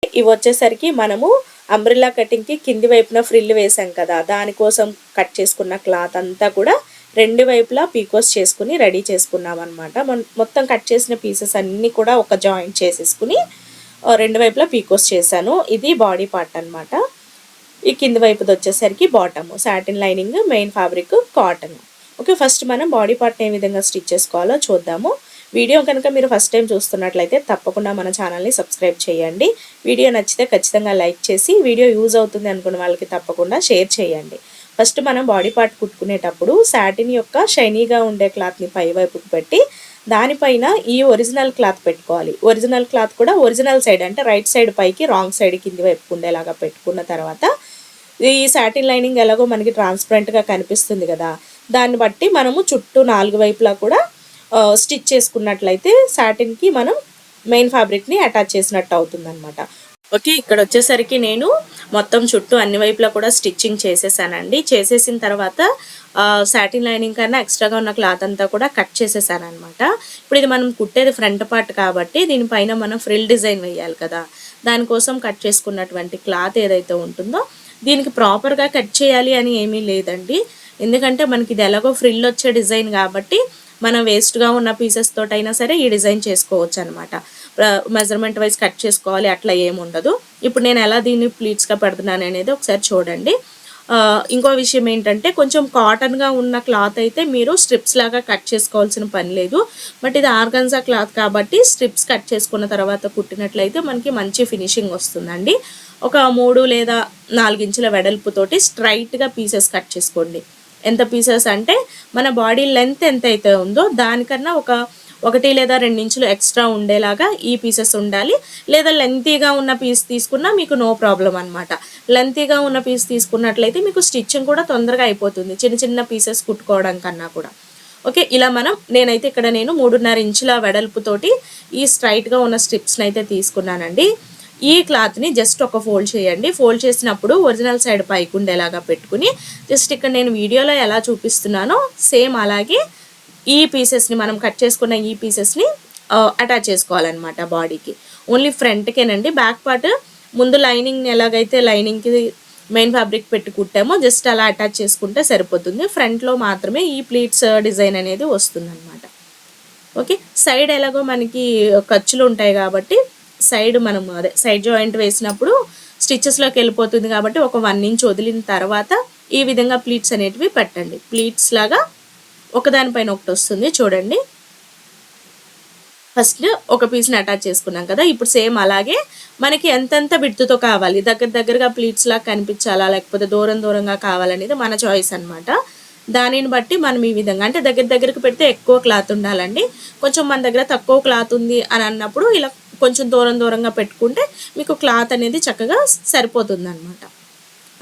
ఇవి వచ్చేసరికి మనము అంబ్రెల్లా కటింగ్కి కింది వైపున ఫ్రిల్ వేసాం కదా, దానికోసం కట్ చేసుకున్న క్లాత్ అంతా కూడా రెండు వైపులా పీకోస్ చేసుకుని రెడీ చేసుకున్నాం అనమాట. మొత్తం కట్ చేసిన పీసెస్ అన్నీ కూడా ఒక జాయింట్ చేసేసుకుని రెండు వైపులా పీకోస్ చేశాను. ఇది బాడీ పార్ట్ అనమాట. ఈ కింది వైపుది వచ్చేసరికి bottom, satin lining, main fabric cotton. Okay, first మనం బాడీ పార్ట్ని ఏ విధంగా స్టిచ్ చేసుకోవాలో చూద్దాము. వీడియో కనుక మీరు ఫస్ట్ టైం చూస్తున్నట్లయితే తప్పకుండా మన ఛానల్ని సబ్స్క్రైబ్ చేయండి. వీడియో నచ్చితే ఖచ్చితంగా లైక్ చేసి వీడియో యూజ్ అవుతుంది అనుకున్న వాళ్ళకి తప్పకుండా షేర్ చేయండి. ఫస్ట్ మనం బాడీ పార్ట్ కుట్టుకునేటప్పుడు సాటిన్ యొక్క షైనీగా ఉండే క్లాత్ని పై వైపుకి పెట్టి దానిపైన ఈ ఒరిజినల్ క్లాత్ పెట్టుకోవాలి. ఒరిజినల్ క్లాత్ కూడా ఒరిజినల్ సైడ్ అంటే రైట్ సైడ్ పైకి, రాంగ్ సైడ్ కింది వైపుకు ఉండేలాగా పెట్టుకున్న తర్వాత ఈ సాటిన్ లైనింగ్ ఎలాగో మనకి ట్రాన్స్పరెంట్గా కనిపిస్తుంది కదా, దాన్ని బట్టి మనము చుట్టూ నాలుగు వైపులా కూడా స్టిచ్ చేసుకున్నట్లయితే సాటిన్కి మనం మెయిన్ ఫ్యాబ్రిక్ని అటాచ్ చేసినట్టు అవుతుందన్నమాట. ఓకే, ఇక్కడ వచ్చేసరికి నేను మొత్తం చుట్టూ అన్ని వైపులా కూడా స్టిచ్చింగ్ చేసేసానండి. చేసేసిన తర్వాత సాటిన్ లైనింగ్ కన్నా ఎక్స్ట్రాగా ఉన్న క్లాత్ అంతా కూడా కట్ చేసేసాను అనమాట. ఇప్పుడు ఇది మనం కుట్టేది ఫ్రంట్ పార్ట్ కాబట్టి దీనిపైన మనం ఫ్రిల్ డిజైన్ వేయాలి కదా, దానికోసం కట్ చేసుకున్నటువంటి క్లాత్ ఏదైతే ఉంటుందో దీనికి ప్రాపర్గా కట్ చేయాలి అని ఏమీ లేదండి. ఎందుకంటే మనకి ఇది ఎలాగో ఫ్రిల్ వచ్చే డిజైన్ కాబట్టి మనం వేస్ట్గా ఉన్న పీసెస్ తోటైనా సరే ఈ డిజైన్ చేసుకోవచ్చు అనమాట. మెజర్మెంట్ వైజ్ కట్ చేసుకోవాలి అట్లా ఏముండదు. ఇప్పుడు నేను ఎలా దీన్ని ప్లీట్స్గా పెడుతున్నాను అనేది ఒకసారి చూడండి. ఇంకో విషయం ఏంటంటే కొంచెం కాటన్గా ఉన్న క్లాత్ అయితే మీరు స్ట్రిప్స్ లాగా కట్ చేసుకోవాల్సిన పని లేదు. బట్ ఇది ఆర్గన్జా క్లాత్ కాబట్టి స్ట్రిప్స్ కట్ చేసుకున్న తర్వాత కుట్టినట్లయితే మనకి మంచి ఫినిషింగ్ వస్తుందండి. ఒక 3 లేదా 4 ఇంచుల వెడల్పుతోటి స్ట్రైట్గా పీసెస్ కట్ చేసుకోండి. ఎంత పీసెస్ అంటే మన బాడీ లెంత్ ఎంత అయితే ఉందో దానికన్నా 1 లేదా 2 ఇంచులు ఎక్స్ట్రా ఉండేలాగా ఈ పీసెస్ ఉండాలి. లేదా లెంతీగా ఉన్న పీస్ తీసుకున్నా మీకు నో ప్రాబ్లం అనమాట. లెంతీగా ఉన్న పీస్ తీసుకున్నట్లయితే మీకు స్టిచ్చింగ్ కూడా తొందరగా అయిపోతుంది, చిన్న చిన్న పీసెస్ కుట్టుకోవడం కన్నా కూడా. ఓకే, ఇలా నేనైతే ఇక్కడ 3.5 ఇంచుల వెడల్పుతోటి ఈ స్ట్రైట్గా ఉన్న స్ట్రిప్స్ని అయితే తీసుకున్నానండి. ఈ క్లాత్ని జస్ట్ ఒక ఫోల్డ్ చేయండి. ఫోల్డ్ చేసినప్పుడు ఒరిజినల్ సైడ్ పైకి ఉండేలాగా పెట్టుకుని జస్ట్ ఇక్కడ నేను వీడియోలో ఎలా చూపిస్తున్నానో సేమ్ అలాగే ఈ పీసెస్ని మనం కట్ చేసుకున్న ఈ పీసెస్ని అటాచ్ చేసుకోవాలన్నమాట బాడీకి. ఓన్లీ ఫ్రంట్కేనండి, బ్యాక్ పార్ట్ ముందు లైనింగ్ని ఎలాగైతే లైనింగ్కి మెయిన్ ఫ్యాబ్రిక్ పెట్టి కుట్టామో జస్ట్ అలా అటాచ్ చేసుకుంటే సరిపోతుంది. ఫ్రంట్లో మాత్రమే ఈ ప్లీట్స్ డిజైన్ అనేది వస్తుందన్నమాట. ఓకే, సైడ్ ఎలాగో మనకి ఖర్చులు ఉంటాయి కాబట్టి సైడ్ మనం సైడ్ జాయింట్ వేసినప్పుడు స్టిచెస్లోకి వెళ్ళిపోతుంది కాబట్టి ఒక 1 ఇంచ్ వదిలిన తర్వాత ఈ విధంగా ప్లీట్స్ అనేటివి పెట్టండి. ప్లీట్స్ లాగా ఒకదానిపైన ఒకటి వస్తుంది చూడండి. ఫస్ట్ ఒక పీస్ని అటాచ్ చేసుకున్నాం కదా, ఇప్పుడు సేమ్ అలాగే మనకి ఎంతెంత విడ్త్తో కావాలి, దగ్గరగా ప్లీట్స్ లాగా కనిపించాలా లేకపోతే దూరంగా కావాలనేది మన చాయిస్ అనమాట. దానిని బట్టి మనం ఈ విధంగా అంటే దగ్గరకు పెడితే ఎక్కువ క్లాత్ ఉండాలండి. కొంచెం మన దగ్గర తక్కువ క్లాత్ ఉంది అని అన్నప్పుడు ఇలా కొంచెం దూరంగా పెట్టుకుంటే మీకు క్లాత్ అనేది చక్కగా సరిపోతుంది అనమాట.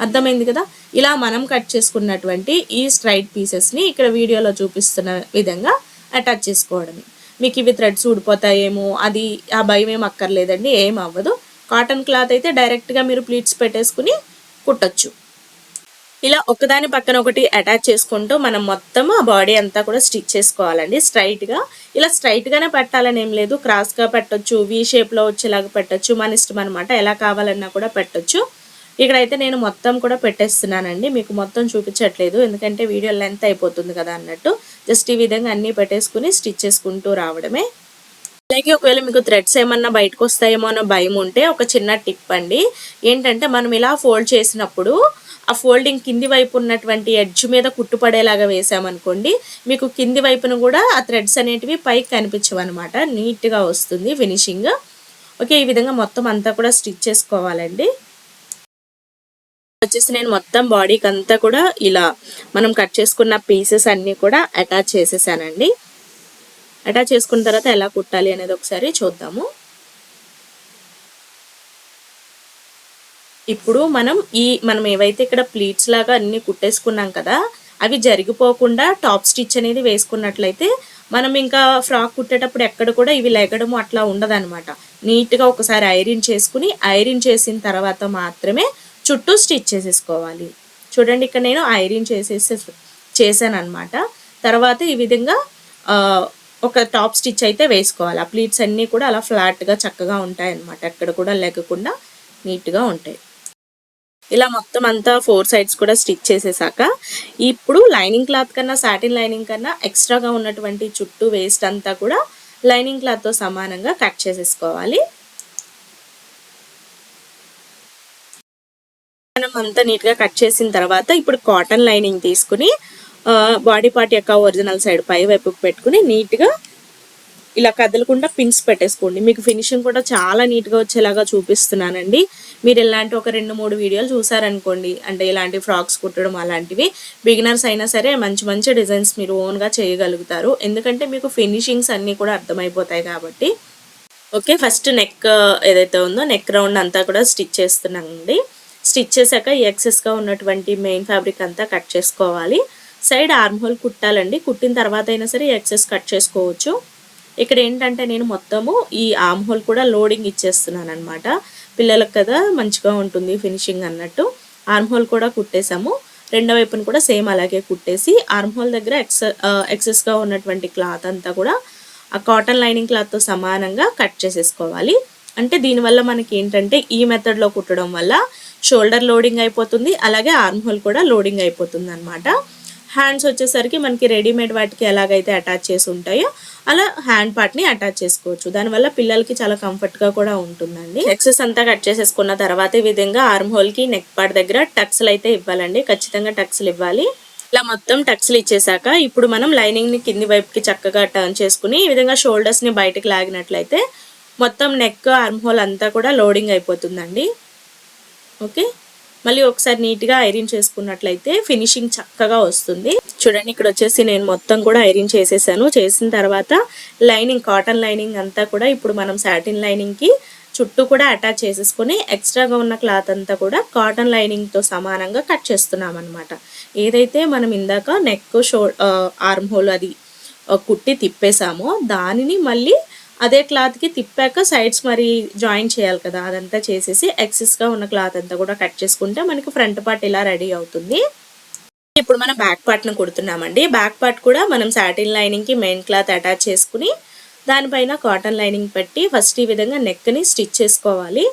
అర్థమైంది కదా. ఇలా మనం కట్ చేసుకున్నటువంటి ఈ స్ట్రైట్ పీసెస్ని ఇక్కడ వీడియోలో చూపిస్తున్న విధంగా అటాచ్ చేసుకోవడమే. మీకు ఇవి థ్రెడ్స్ ఊడిపోతాయేమో అది ఆ భయం ఏం అక్కర్లేదండి, ఏం అవ్వదు. కాటన్ క్లాత్ అయితే డైరెక్ట్గా మీరు ప్లీట్స్ పెట్టేసుకుని కుట్టచ్చు. ఇలా ఒకదాని పక్కన ఒకటి అటాచ్ చేసుకుంటూ మనం మొత్తం ఆ బాడీ అంతా కూడా స్టిచ్ చేసుకోవాలండి స్ట్రైట్గా. ఇలా స్ట్రైట్గానే పెట్టాలని ఏం లేదు, క్రాస్గా పెట్టొచ్చు, వీ షేప్లో వచ్చేలాగా పెట్టొచ్చు, మన ఇష్టం అనమాట. ఎలా కావాలన్నా కూడా పెట్టొచ్చు. ఇక్కడైతే నేను మొత్తం కూడా పెట్టేస్తున్నానండి, మీకు మొత్తం చూపించట్లేదు ఎందుకంటే వీడియో లెంత్ అయిపోతుంది కదా అన్నట్టు. జస్ట్ ఈ విధంగా అన్నీ పెట్టేసుకుని స్టిచ్ చేసుకుంటూ రావడమే. ఇలా మనకి ఒకవేళ మీకు థ్రెడ్స్ ఏమన్నా బయటకు వస్తాయేమో అన్న భయం ఉంటే ఒక చిన్న టిప్ అండి. ఏంటంటే మనం ఇలా ఫోల్డ్ చేసినప్పుడు ఆ ఫోల్డింగ్ కింది వైపు ఉన్నటువంటి ఎడ్జ్ మీద కుట్టుపడేలాగా వేసామనుకోండి, మీకు కింది వైపున కూడా ఆ థ్రెడ్స్ అనేటివి పైకి కనిపించవు అనమాట. నీట్గా వస్తుంది ఫినిషింగ్. ఓకే, ఈ విధంగా మొత్తం అంతా కూడా స్టిచ్ చేసుకోవాలండి. వచ్చేసి నేను మొత్తం బాడీకి అంతా కూడా ఇలా మనం కట్ చేసుకున్న పీసెస్ అన్నీ కూడా అటాచ్ చేసేసానండి. అటాచ్ చేసుకున్న తర్వాత ఎలా కుట్టాలి అనేది ఒకసారి చూద్దాము. ఇప్పుడు మనం ఏవైతే ఇక్కడ ప్లీట్స్ లాగా అన్ని కుట్టేసుకున్నాం కదా, అవి జరిగిపోకుండా టాప్ స్టిచ్ అనేది వేసుకున్నట్లయితే మనం ఇంకా ఫ్రాక్ కుట్టేటప్పుడు ఎక్కడ కూడా ఇవి లెగడము అట్లా ఉండదన్నమాట. నీట్గా ఒకసారి ఐరన్ చేసుకుని, ఐరన్ చేసిన తర్వాత మాత్రమే చుట్టూ స్టిచ్ చేసేసుకోవాలి. చూడండి, ఇక్కడ నేను ఐరన్ చేసాను అనమాట. తర్వాత ఈ విధంగా ఒక టాప్ స్టిచ్ అయితే వేసుకోవాలి. ఆ ప్లీట్స్ అన్నీ కూడా అలా ఫ్లాట్గా చక్కగా ఉంటాయి అన్నమాట. ఎక్కడ కూడా లెగకుండా నీట్గా ఉంటాయి. ఇలా మొత్తం అంతా 4 సైడ్స్ కూడా స్టిచ్ చేసేసాక ఇప్పుడు లైనింగ్ క్లాత్ కన్నా సాటిన్ లైనింగ్ కన్నా ఎక్స్ట్రాగా ఉన్నటువంటి చుట్టూ వేస్ట్ అంతా కూడా లైనింగ్ క్లాత్తో సమానంగా కట్ చేసేసుకోవాలి. మనం అంతా నీట్గా కట్ చేసిన తర్వాత ఇప్పుడు కాటన్ లైనింగ్ తీసుకుని బాడీ పార్ట్ యొక్క ఒరిజినల్ సైడ్ పై వైపుకి పెట్టుకుని నీట్గా ఇలా కదలకుండా పిన్స్ పెట్టేసుకోండి. మీకు ఫినిషింగ్ కూడా చాలా నీట్గా వచ్చేలాగా చూపిస్తున్నానండి. మీరు ఇలాంటి ఒక 2-3 వీడియోలు చూసారనుకోండి, అంటే ఇలాంటి ఫ్రాక్స్ కుట్టడం అలాంటివి, బిగినర్స్ అయినా సరే మంచి మంచి డిజైన్స్ మీరు ఓన్గా చేయగలుగుతారు. ఎందుకంటే మీకు ఫినిషింగ్స్ అన్నీ కూడా అర్థమైపోతాయి కాబట్టి. ఓకే, ఫస్ట్ నెక్ ఏదైతే ఉందో నెక్ రౌండ్ అంతా కూడా స్టిచ్ చేస్తున్నానండి. స్టిచ్ చేశాక ఈ ఎక్సెస్గా ఉన్నటువంటి మెయిన్ ఫ్యాబ్రిక్ అంతా కట్ చేసుకోవాలి. సైడ్ ఆర్మ్ హోల్ కుట్టాలండి. కుట్టిన తర్వాత అయినా సరే ఎక్సెస్ కట్ చేసుకోవచ్చు. ఇక్కడ ఏంటంటే నేను మొత్తము ఈ ఆర్మ్ హోల్ కూడా లోడింగ్ ఇచ్చేస్తున్నాను అనమాట. పిల్లలకు కదా మంచిగా ఉంటుంది ఫినిషింగ్ అన్నట్టు. ఆర్మ్ హోల్ కూడా కుట్టేసాము. రెండో వైపును కూడా సేమ్ అలాగే కుట్టేసి ఆర్మ్ హోల్ దగ్గర ఎక్సెస్గా ఉన్నటువంటి క్లాత్ అంతా కూడా ఆ కాటన్ లైనింగ్ క్లాత్తో సమానంగా కట్ చేసేసుకోవాలి. అంటే దీనివల్ల మనకి ఏంటంటే ఈ మెథడ్లో కుట్టడం వల్ల షోల్డర్ లోడింగ్ అయిపోతుంది, అలాగే ఆర్మ్ హోల్ కూడా లోడింగ్ అయిపోతుంది అనమాట. హ్యాండ్స్ వచ్చేసరికి మనకి రెడీమేడ్ వాటికి ఎలాగైతే అటాచ్ చేసి ఉంటాయో అలా హ్యాండ్ పార్ట్ని అటాచ్ చేసుకోవచ్చు. దానివల్ల పిల్లలకి చాలా కంఫర్ట్గా కూడా ఉంటుందండి. ఎక్సెస్ అంతా కట్ చేసేసుకున్న తర్వాత ఈ విధంగా ఆర్మ్ హోల్కి నెక్ పార్ట్ దగ్గర టక్స్లు అయితే ఇవ్వాలండి. ఖచ్చితంగా టక్స్లు ఇవ్వాలి. ఇలా మొత్తం టక్స్లు ఇచ్చేసాక ఇప్పుడు మనం లైనింగ్ని కింది వైపుకి చక్కగా టర్న్ చేసుకుని ఈ విధంగా షోల్డర్స్ని బయటకు లాగినట్లయితే మొత్తం నెక్ ఆర్మ్ హోల్ అంతా కూడా లోడింగ్ అయిపోతుందండి. ఓకే, మళ్ళీ ఒకసారి నీట్గా ఐరన్ చేసుకున్నట్లయితే ఫినిషింగ్ చక్కగా వస్తుంది. చూడండి, ఇక్కడ వచ్చేసి నేను మొత్తం కూడా ఐరన్ చేసేసాను. చేసిన తర్వాత లైనింగ్ కాటన్ లైనింగ్ అంతా కూడా ఇప్పుడు మనం సాటిన్ లైనింగ్కి చుట్టూ కూడా అటాచ్ చేసేసుకొని ఎక్స్ట్రాగా ఉన్న క్లాత్ అంతా కూడా కాటన్ లైనింగ్తో సమానంగా కట్ చేస్తున్నాం అనమాట. ఏదైతే మనం ఇందాక నెక్ ఆర్మ్ హోల్ అది కుట్టి తిప్పేసామో దానిని మళ్ళీ అదే క్లాత్కి తిప్పాక సైడ్స్ మరి జాయిన్ చేయాలి కదా, అదంతా చేసేసి ఎక్సెస్గా ఉన్న క్లాత్ అంతా కూడా కట్ చేసుకుంటే మనకి ఫ్రంట్ పార్ట్ ఇలా రెడీ అవుతుంది. ఇప్పుడు మనం బ్యాక్ పార్ట్ను కుడుతున్నామండి. బ్యాక్ పార్ట్ కూడా మనం సాటిన్ లైనింగ్కి మెయిన్ క్లాత్ అటాచ్ చేసుకుని దానిపైన కాటన్ లైనింగ్ పెట్టి ఫస్ట్ ఈ విధంగా నెక్ని స్టిచ్ చేసుకోవాలి.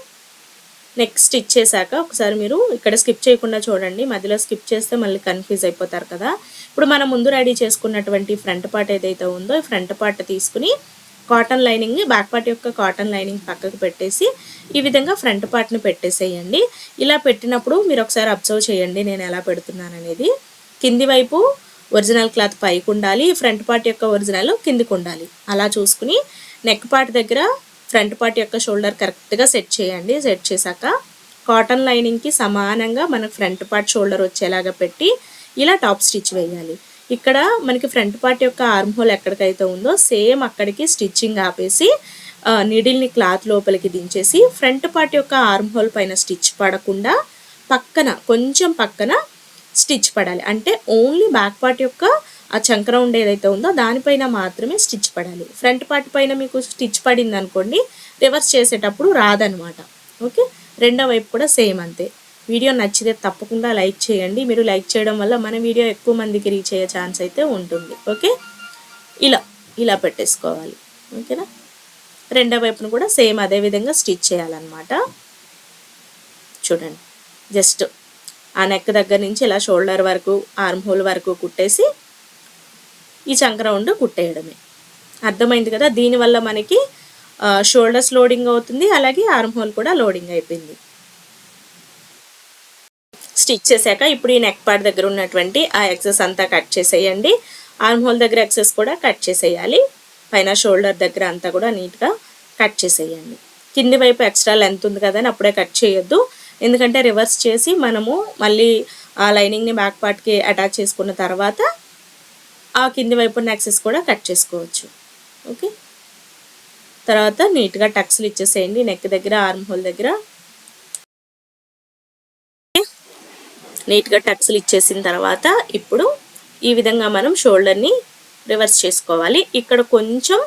నెక్ స్టిచ్ చేశాక ఒకసారి మీరు ఇక్కడ స్కిప్ చేయకుండా చూడండి, మధ్యలో స్కిప్ చేస్తే మళ్ళీ కన్ఫ్యూజ్ అయిపోతారు కదా. ఇప్పుడు మనం ముందు రెడీ చేసుకున్నటువంటి ఫ్రంట్ పార్ట్ ఏదైతే ఉందో ఈ ఫ్రంట్ పార్ట్ తీసుకుని కాటన్ లైనింగ్ బ్యాక్ పార్ట్ యొక్క కాటన్ లైనింగ్ పక్కకు పెట్టేసి ఈ విధంగా ఫ్రంట్ పార్ట్ని పెట్టేసేయండి. ఇలా పెట్టినప్పుడు మీరు ఒకసారి అబ్జర్వ్ చేయండి నేను ఎలా పెడుతున్నాను అనేది. కింది వైపు ఒరిజినల్ క్లాత్ పైకి ఉండాలి, ఫ్రంట్ పార్ట్ యొక్క ఒరిజినల్ కిందికి ఉండాలి. అలా చూసుకుని నెక్ పార్ట్ దగ్గర ఫ్రంట్ పార్ట్ యొక్క షోల్డర్ కరెక్ట్గా సెట్ చేయండి. సెట్ చేశాక కాటన్ లైనింగ్కి సమానంగా మనకు ఫ్రంట్ పార్ట్ షోల్డర్ వచ్చేలాగా పెట్టి ఇలా టాప్ స్టిచ్ వేయాలి. ఇక్కడ మనకి ఫ్రంట్ పార్ట్ యొక్క ఆర్మ్ హోల్ ఎక్కడికైతే ఉందో సేమ్ అక్కడికి స్టిచ్చింగ్ ఆపేసి నీడిల్ని క్లాత్ లోపలికి దించేసి ఫ్రంట్ పార్ట్ యొక్క ఆర్మ్ హోల్ పైన స్టిచ్ పడకుండా కొంచెం పక్కన స్టిచ్ పడాలి. అంటే ఓన్లీ బ్యాక్ పార్ట్ యొక్క ఆ చంక రౌండ్ ఏదైతే ఉందో దానిపైన మాత్రమే స్టిచ్ పడాలి. ఫ్రంట్ పార్ట్ పైన మీకు స్టిచ్ పడింది అనుకోండి, రివర్స్ చేసేటప్పుడు రాదనమాట. ఓకే, రెండో వైపు కూడా సేమ్ అంతే. వీడియో నచ్చితే తప్పకుండా లైక్ చేయండి. మీరు లైక్ చేయడం వల్ల మన వీడియో ఎక్కువ మందికి రీచ్ అయ్యే ఛాన్స్ అయితే ఉంటుంది. ఓకే, ఇలా పెట్టేసుకోవాలి. ఓకేనా, రెండో వైపును కూడా సేమ్ అదే విధంగా స్టిచ్ చేయాలన్నమాట. చూడండి, జస్ట్ ఆ నెక్ దగ్గర నుంచి ఇలా షోల్డర్ వరకు ఆర్మ్ హోల్ వరకు కుట్టేసి ఈ చంక రౌండ్ కుట్టేయడమే. అర్థమైంది కదా. దీనివల్ల మనకి షోల్డర్స్ లోడింగ్ అవుతుంది, అలాగే ఆర్మ్ హోల్ కూడా లోడింగ్ అయిపోయింది. స్టిచ్ చేశాక ఇప్పుడు ఈ నెక్ పార్ట్ దగ్గర ఉన్నటువంటి ఆ ఎక్సెస్ అంతా కట్ చేసేయండి. ఆర్మ్ హోల్ దగ్గర ఎక్సెస్ కూడా కట్ చేసేయాలి. పైన షోల్డర్ దగ్గర అంతా కూడా నీట్గా కట్ చేసేయండి. కింది వైపు ఎక్స్ట్రా లెంత్ ఉంది కదా అని అప్పుడే కట్ చేయొద్దు, ఎందుకంటే రివర్స్ చేసి మనము మళ్ళీ ఆ లైనింగ్ని బ్యాక్ పార్ట్కి అటాచ్ చేసుకున్న తర్వాత ఆ కింది వైపు ఉన్న ఎక్సెస్ కూడా కట్ చేసుకోవచ్చు. ఓకే, తర్వాత నీట్గా టక్స్లు ఇచ్చేసేయండి నెక్ దగ్గర, ఆర్మ్ హోల్ దగ్గర. నీట్గా టక్స్లు ఇచ్చేసిన తర్వాత ఇప్పుడు ఈ విధంగా మనం షోల్డర్ని రివర్స్ చేసుకోవాలి. ఇక్కడ కొంచెం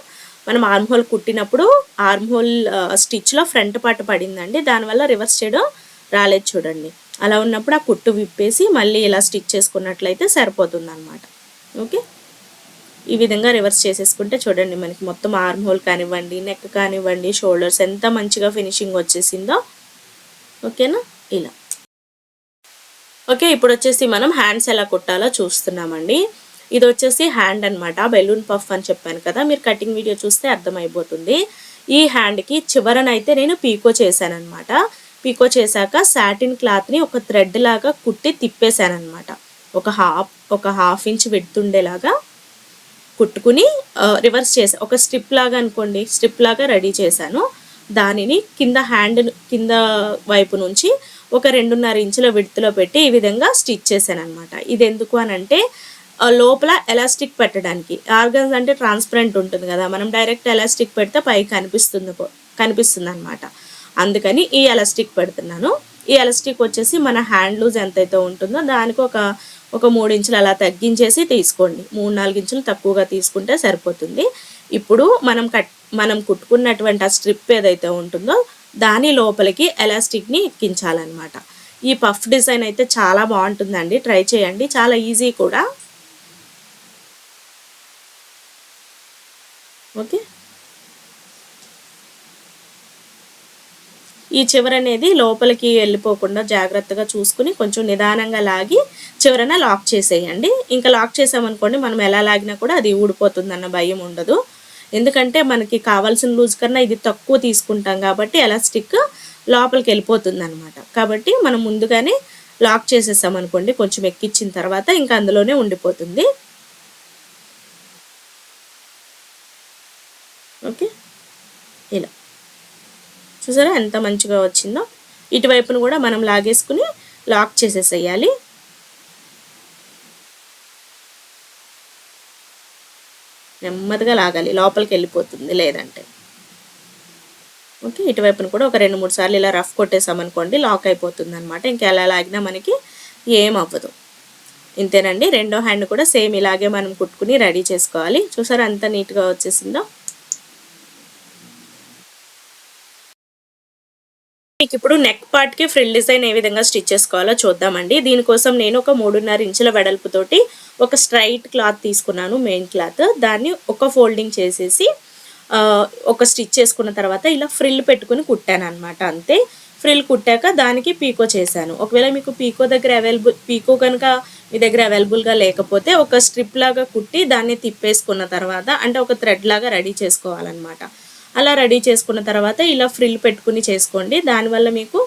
మనం ఆర్మ్ హోల్ కుట్టినప్పుడు ఆర్మ్ హోల్ స్టిచ్లో ఫ్రంట్ పార్ట్ పడిందండి, దానివల్ల రివర్స్ చేయడం రాలేదు చూడండి. అలా ఉన్నప్పుడు ఆ కుట్టు విప్పేసి మళ్ళీ ఇలా స్టిచ్ చేసుకున్నట్లయితే సరిపోతుంది అన్నమాట. ఓకే, ఈ విధంగా రివర్స్ చేసేసుకుంటే చూడండి మనకి మొత్తం ఆర్మ్ హోల్ కానివ్వండి, నెక్ కానివ్వండి, షోల్డర్స్ ఎంత మంచిగా ఫినిషింగ్ వచ్చేసిందో. ఓకేనా, ఇలా. ఓకే, ఇప్పుడు వచ్చేసి మనం హ్యాండ్స్ ఎలా కుట్టాలో చూస్తున్నామండి. ఇది వచ్చేసి హ్యాండ్ అనమాట, బెలూన్ పఫ్ అని చెప్పాను కదా, మీరు కటింగ్ వీడియో చూస్తే అర్థమైపోతుంది. ఈ హ్యాండ్కి చివరనైతే నేను పీకో చేశాను అనమాట. పీకో చేశాక సాటిన్ క్లాత్ని ఒక థ్రెడ్ లాగా కుట్టి తిప్పేశాను అనమాట. ఒక హాఫ్ ఇంచ్ విడ్తుండేలాగా కుట్టుకుని రివర్స్ చేసా, ఒక స్ట్రిప్ లాగా అనుకోండి, స్ట్రిప్ లాగా రెడీ చేశాను. దానిని కింద హ్యాండ్ కింద వైపు నుంచి ఒక 2.5 ఇంచుల విడ్త్లో పెట్టి ఈ విధంగా స్టిచ్ చేశాను అనమాట. ఇది ఎందుకు అని అంటే లోపల ఎలాస్టిక్ పెట్టడానికి. ఆర్గన్స్ అంటే ట్రాన్స్పరెంట్ ఉంటుంది కదా, మనం డైరెక్ట్ ఎలాస్టిక్ పెడితే పైకి కనిపిస్తుంది అనమాట. అందుకని ఈ ఎలాస్టిక్ పెడుతున్నాను. ఈ ఎలాస్టిక్ వచ్చేసి మన హ్యాండ్ లూజ్ ఎంతైతే ఉంటుందో దానికి ఒక 3 ఇంచులు అలా తగ్గించేసి తీసుకోండి. 3-4 ఇంచులు తక్కువగా తీసుకుంటే సరిపోతుంది. ఇప్పుడు మనం కుట్టుకున్నటువంటి ఆ స్ట్రిప్ ఏదైతే ఉంటుందో దాని లోపలికి ఎలాస్టిక్ని ఎక్కించాలన్నమాట. ఈ పఫ్ డిజైన్ అయితే చాలా బాగుంటుందండి, ట్రై చేయండి, చాలా ఈజీ కూడా. ఓకే, ఈ చివర అనేది లోపలికి వెళ్ళిపోకుండా జాగ్రత్తగా చూసుకుని కొంచెం నిదానంగా లాగి చివరన లాక్ చేసేయండి. ఇంకా లాక్ చేసామనుకోండి మనం ఎలా లాగినా కూడా అది ఊడిపోతుంది అన్న భయం ఉండదు, ఎందుకంటే మనకి కావాల్సిన లూజ్ కన్నా ఇది తక్కువ తీసుకుంటాం కాబట్టి ఎలాస్టిక్ లోపలికి వెళ్ళిపోతుంది అనమాట. కాబట్టి మనం ముందుగానే లాక్ చేసేసామనుకోండి కొంచెం ఎక్కించిన తర్వాత ఇంకా అందులోనే ఉండిపోతుంది. ఓకే, ఇలా చూసారా ఎంత మంచిగా వచ్చిందో. ఇటువైపును కూడా మనం లాగేసుకుని లాక్ చేసేసేయాలి. నెమ్మదిగా లాగాలి, లోపలికి వెళ్ళిపోతుంది లేదంటే. ఓకే, ఇటువైపును కూడా ఒక 2-3 సార్లు ఇలా రఫ్ కొట్టేసామనుకోండి లాక్ అయిపోతుంది అనమాట. ఇంకా ఎలా లాగినా మనకి ఏం అవ్వదు. ఇంతేనండి. రెండో హ్యాండ్ కూడా సేమ్ ఇలాగే మనం కుట్టుకుని రెడీ చేసుకోవాలి. చూసారా ఎంత నీట్గా వచ్చేసిందో. మీకు ఇప్పుడు నెక్ పార్ట్కి ఫ్రిల్ డిజైన్ ఏ విధంగా స్టిచ్ చేసుకోవాలో చూద్దామండి. దీనికోసం నేను ఒక 3.5 ఇంచుల వెడల్పుతోటి ఒక స్ట్రైట్ క్లాత్ తీసుకున్నాను, మెయిన్ క్లాత్. దాన్ని ఒక ఫోల్డింగ్ చేసేసి ఒక స్టిచ్ చేసుకున్న తర్వాత ఇలా ఫ్రిల్ పెట్టుకుని కుట్టాను అనమాట. అంతే. ఫ్రిల్ కుట్టాక దానికి పీకో చేశాను. ఒకవేళ మీకు పీకో కనుక మీ దగ్గర అవైలబుల్గా లేకపోతే ఒక స్ట్రిప్ లాగా కుట్టి దాన్ని తిప్పేసుకున్న తర్వాత అంటే ఒక థ్రెడ్ లాగా రెడీ చేసుకోవాలన్నమాట. అలా రెడీ చేసుకున్న తర్వాత ఇలా ఫ్రిల్ పెట్టుకుని చేసుకోండి, దానివల్ల మీకు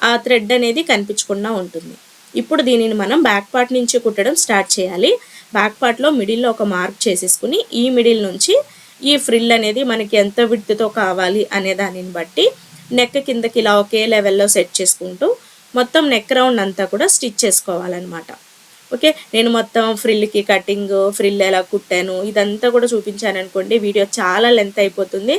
ఆ థ్రెడ్ అనేది కనిపించకుండా ఉంటుంది. ఇప్పుడు దీనిని మనం బ్యాక్ పార్ట్ నుంచి కుట్టడం స్టార్ట్ చేయాలి. బ్యాక్ పార్ట్లో మిడిల్లో ఒక మార్క్ చేసేసుకుని ఈ మిడిల్ నుంచి ఈ ఫ్రిల్ అనేది మనకి ఎంత విడ్త్తో కావాలి అనే దానిని బట్టి నెక్ కిందకి ఇలా ఒకే లెవెల్లో సెట్ చేసుకుంటూ మొత్తం నెక్ రౌండ్ అంతా కూడా స్టిచ్ చేసుకోవాలన్నమాట. ఓకే, నేను మొత్తం ఫ్రిల్కి కటింగ్, ఫ్రిల్ ఎలా కుట్టాను ఇదంతా కూడా చూపించాను అనుకోండి, వీడియో చాలా లెంత్ అయిపోతుంది.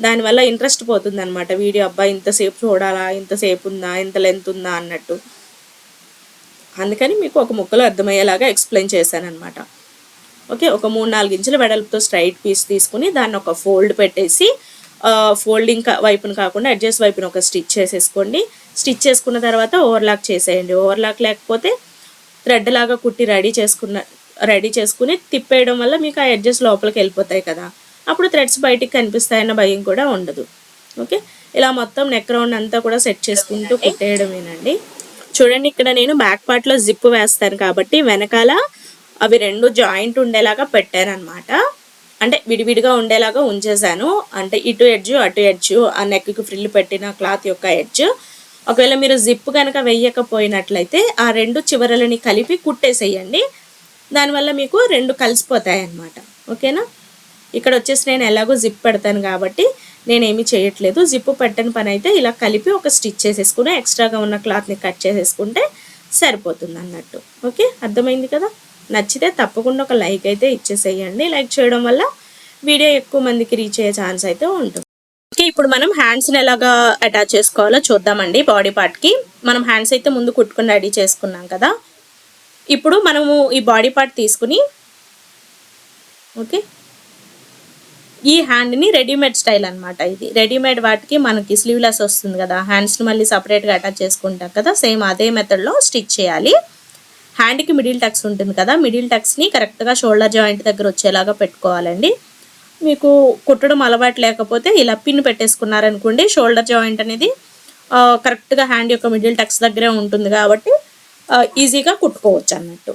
దానివల్ల ఇంట్రెస్ట్ పోతుంది అనమాట వీడియో. అబ్బాయి ఇంతసేపు చూడాలా, ఇంతసేపు ఉందా, ఇంత లెంత్ ఉందా అన్నట్టు. అందుకని మీకు ఒక ముక్కలో అర్థమయ్యేలాగా ఎక్స్ప్లెయిన్ చేశాను అనమాట. ఓకే, ఒక 3-4 ఇంచుల వెడల్పుతో స్ట్రైట్ పీస్ తీసుకుని దాన్ని ఒక ఫోల్డ్ పెట్టేసి ఫోల్డింగ్ వైపును కాకుండా అడ్జస్ట్ వైపున ఒక స్టిచ్ చేసేసుకోండి. స్టిచ్ చేసుకున్న తర్వాత ఓవర్లాక్ చేసేయండి. ఓవర్లాక్ లేకపోతే థ్రెడ్ లాగా కుట్టి రెడీ చేసుకుని తిప్పేయడం వల్ల మీకు ఆ ఎడ్జెస్ లోపలికి వెళ్ళిపోతాయి కదా, అప్పుడు థ్రెడ్స్ బయటికి కనిపిస్తాయన్న భయం కూడా ఉండదు. ఓకే, ఇలా మొత్తం నెక్ రౌండ్ అంతా కూడా సెట్ చేసుకుంటూ కుట్టేయడమేనండి. చూడండి, ఇక్కడ నేను బ్యాక్ పార్ట్లో జిప్ వేస్తాను కాబట్టి వెనకాల అవి 2 జాయింట్ ఉండేలాగా పెట్టాను అనమాట. అంటే విడివిడిగా ఉండేలాగా ఉంచేసాను. అంటే ఇటు ఎడ్జ్ అటు ఎడ్జ్ ఆ నెక్కి ఫ్రిల్ పెట్టిన క్లాత్ యొక్క ఎడ్జ్. ఒకవేళ మీరు జిప్ కనుక వేయకపోయినట్లయితే ఆ రెండు చివరలని కలిపి కుట్టేసేయండి. దానివల్ల మీకు రెండు కలిసిపోతాయి అన్నమాట. ఓకేనా. ఇక్కడ వచ్చేసి నేను ఎలాగో జిప్ పెడతాను కాబట్టి నేనేమి చేయట్లేదు. జిప్పు పెట్టని పని అయితే ఇలా కలిపి ఒక స్టిచ్ చేసేసుకుని ఎక్స్ట్రాగా ఉన్న క్లాత్ని కట్ చేసేసుకుంటే సరిపోతుంది అన్నట్టు. ఓకే, అర్థమైంది కదా. నచ్చితే తప్పకుండా ఒక లైక్ అయితే ఇచ్చేసేయండి. లైక్ చేయడం వల్ల వీడియో ఎక్కువ మందికి రీచ్ అయ్యే ఛాన్స్ అయితే ఉంటుంది. ఓకే, ఇప్పుడు మనం హ్యాండ్స్ని ఎలాగా అటాచ్ చేసుకోవాలో చూద్దామండి. బాడీ పార్ట్కి మనం హ్యాండ్స్ అయితే ముందు కుట్టుకుని రెడీ చేసుకున్నాం కదా. ఇప్పుడు మనము ఈ బాడీ పార్ట్ తీసుకుని ఓకే ఈ హ్యాండ్ని రెడీమేడ్ స్టైల్ అనమాట. ఇది రెడీమేడ్ వాటికి మనకి స్లీవ్లెస్ వస్తుంది కదా, హ్యాండ్స్ని మళ్ళీ సపరేట్గా అటాచ్ చేసుకుంటాం కదా, సేమ్ అదే మెథడ్లో స్టిచ్ చేయాలి. హ్యాండ్కి మిడిల్ టక్స్ ఉంటుంది కదా, మిడిల్ టక్స్ని కరెక్ట్గా షోల్డర్ జాయింట్ దగ్గర వచ్చేలాగా పెట్టుకోవాలండి. మీకు కుట్టడం అలవాటు లేకపోతే ఇలా పిన్ పెట్టేసుకున్నారనుకోండి, షోల్డర్ జాయింట్ అనేది కరెక్ట్గా హ్యాండ్ యొక్క మిడిల్ టక్స్ దగ్గరే ఉంటుంది కాబట్టి ఈజీగా కుట్టుకోవచ్చు అన్నట్టు.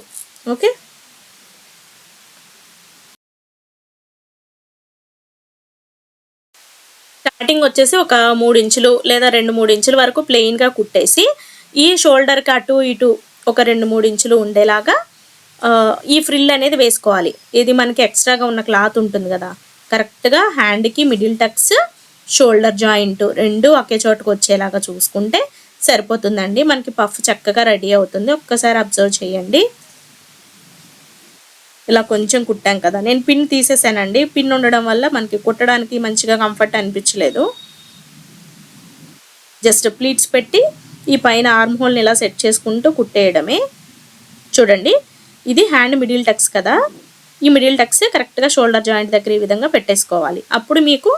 ఓకే, స్టార్టింగ్ వచ్చేసి ఒక 3 ఇంచులు లేదా 2-3 ఇంచుల వరకు ప్లెయిన్గా కుట్టేసి ఈ షోల్డర్కి అటు ఇటు ఒక 2-3 ఇంచులు ఉండేలాగా ఈ ఫ్రిల్ అనేది వేసుకోవాలి. ఇది మనకి ఎక్స్ట్రాగా ఉన్న క్లాత్ ఉంటుంది కదా, కరెక్ట్గా హ్యాండ్కి మిడిల్ టక్స్ షోల్డర్ జాయింట్ రెండు ఒకే చోటుకు వచ్చేలాగా చూసుకుంటే సరిపోతుందండి. మనకి పఫ్ చక్కగా రెడీ అవుతుంది. ఒక్కసారి అబ్జర్వ్ చేయండి. ఇలా కొంచెం కుట్టాం కదా, నేను పిన్ తీసేసానండి. పిన్ ఉండడం వల్ల మనకి కుట్టడానికి మంచిగా కంఫర్ట్ అనిపించలేదు. జస్ట్ ప్లీట్స్ పెట్టి ఈ పైన ఆర్మ్ హోల్ని ఇలా సెట్ చేసుకుంటూ కుట్టేయడమే. చూడండి, ఇది హ్యాండ్ మిడిల్ టక్స్ కదా, ఈ మిడిల్ టక్స్ కరెక్ట్గా షోల్డర్ జాయింట్ దగ్గర ఈ విధంగా పెట్టేసుకోవాలి. అప్పుడు మీకు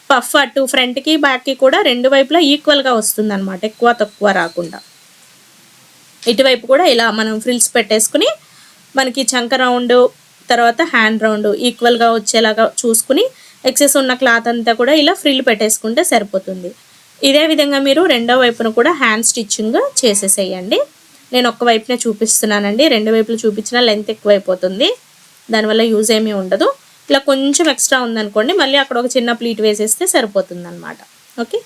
పఫ్ అటు ఫ్రంట్కి బ్యాక్కి కూడా రెండు వైపులా ఈక్వల్గా వస్తుంది అనమాట, ఎక్కువ తక్కువ రాకుండా. ఇటువైపు కూడా ఇలా మనం ఫ్రిల్స్ పెట్టేసుకుని మనకి చంక రౌండ్ తర్వాత హ్యాండ్ రౌండ్ ఈక్వల్గా వచ్చేలాగా చూసుకుని ఎక్సెస్ ఉన్న క్లాత్ అంతా కూడా ఇలా ఫ్రిల్ పెట్టేసుకుంటే సరిపోతుంది. ఇదే విధంగా మీరు రెండో వైపున కూడా హ్యాండ్ స్టిచ్చింగ్ చేసేసేయండి. నేను ఒక్క వైపునే చూపిస్తున్నానండి, రెండు వైపులు చూపించినా లెంత్ ఎక్కువైపోతుంది, దానివల్ల యూజ్ ఏమీ ఉండదు. ఇలా కొంచెం ఎక్స్ట్రా ఉందనుకోండి, మళ్ళీ అక్కడ ఒక చిన్న ప్లీట్ వేసేస్తే సరిపోతుంది అనమాట. ఓకే,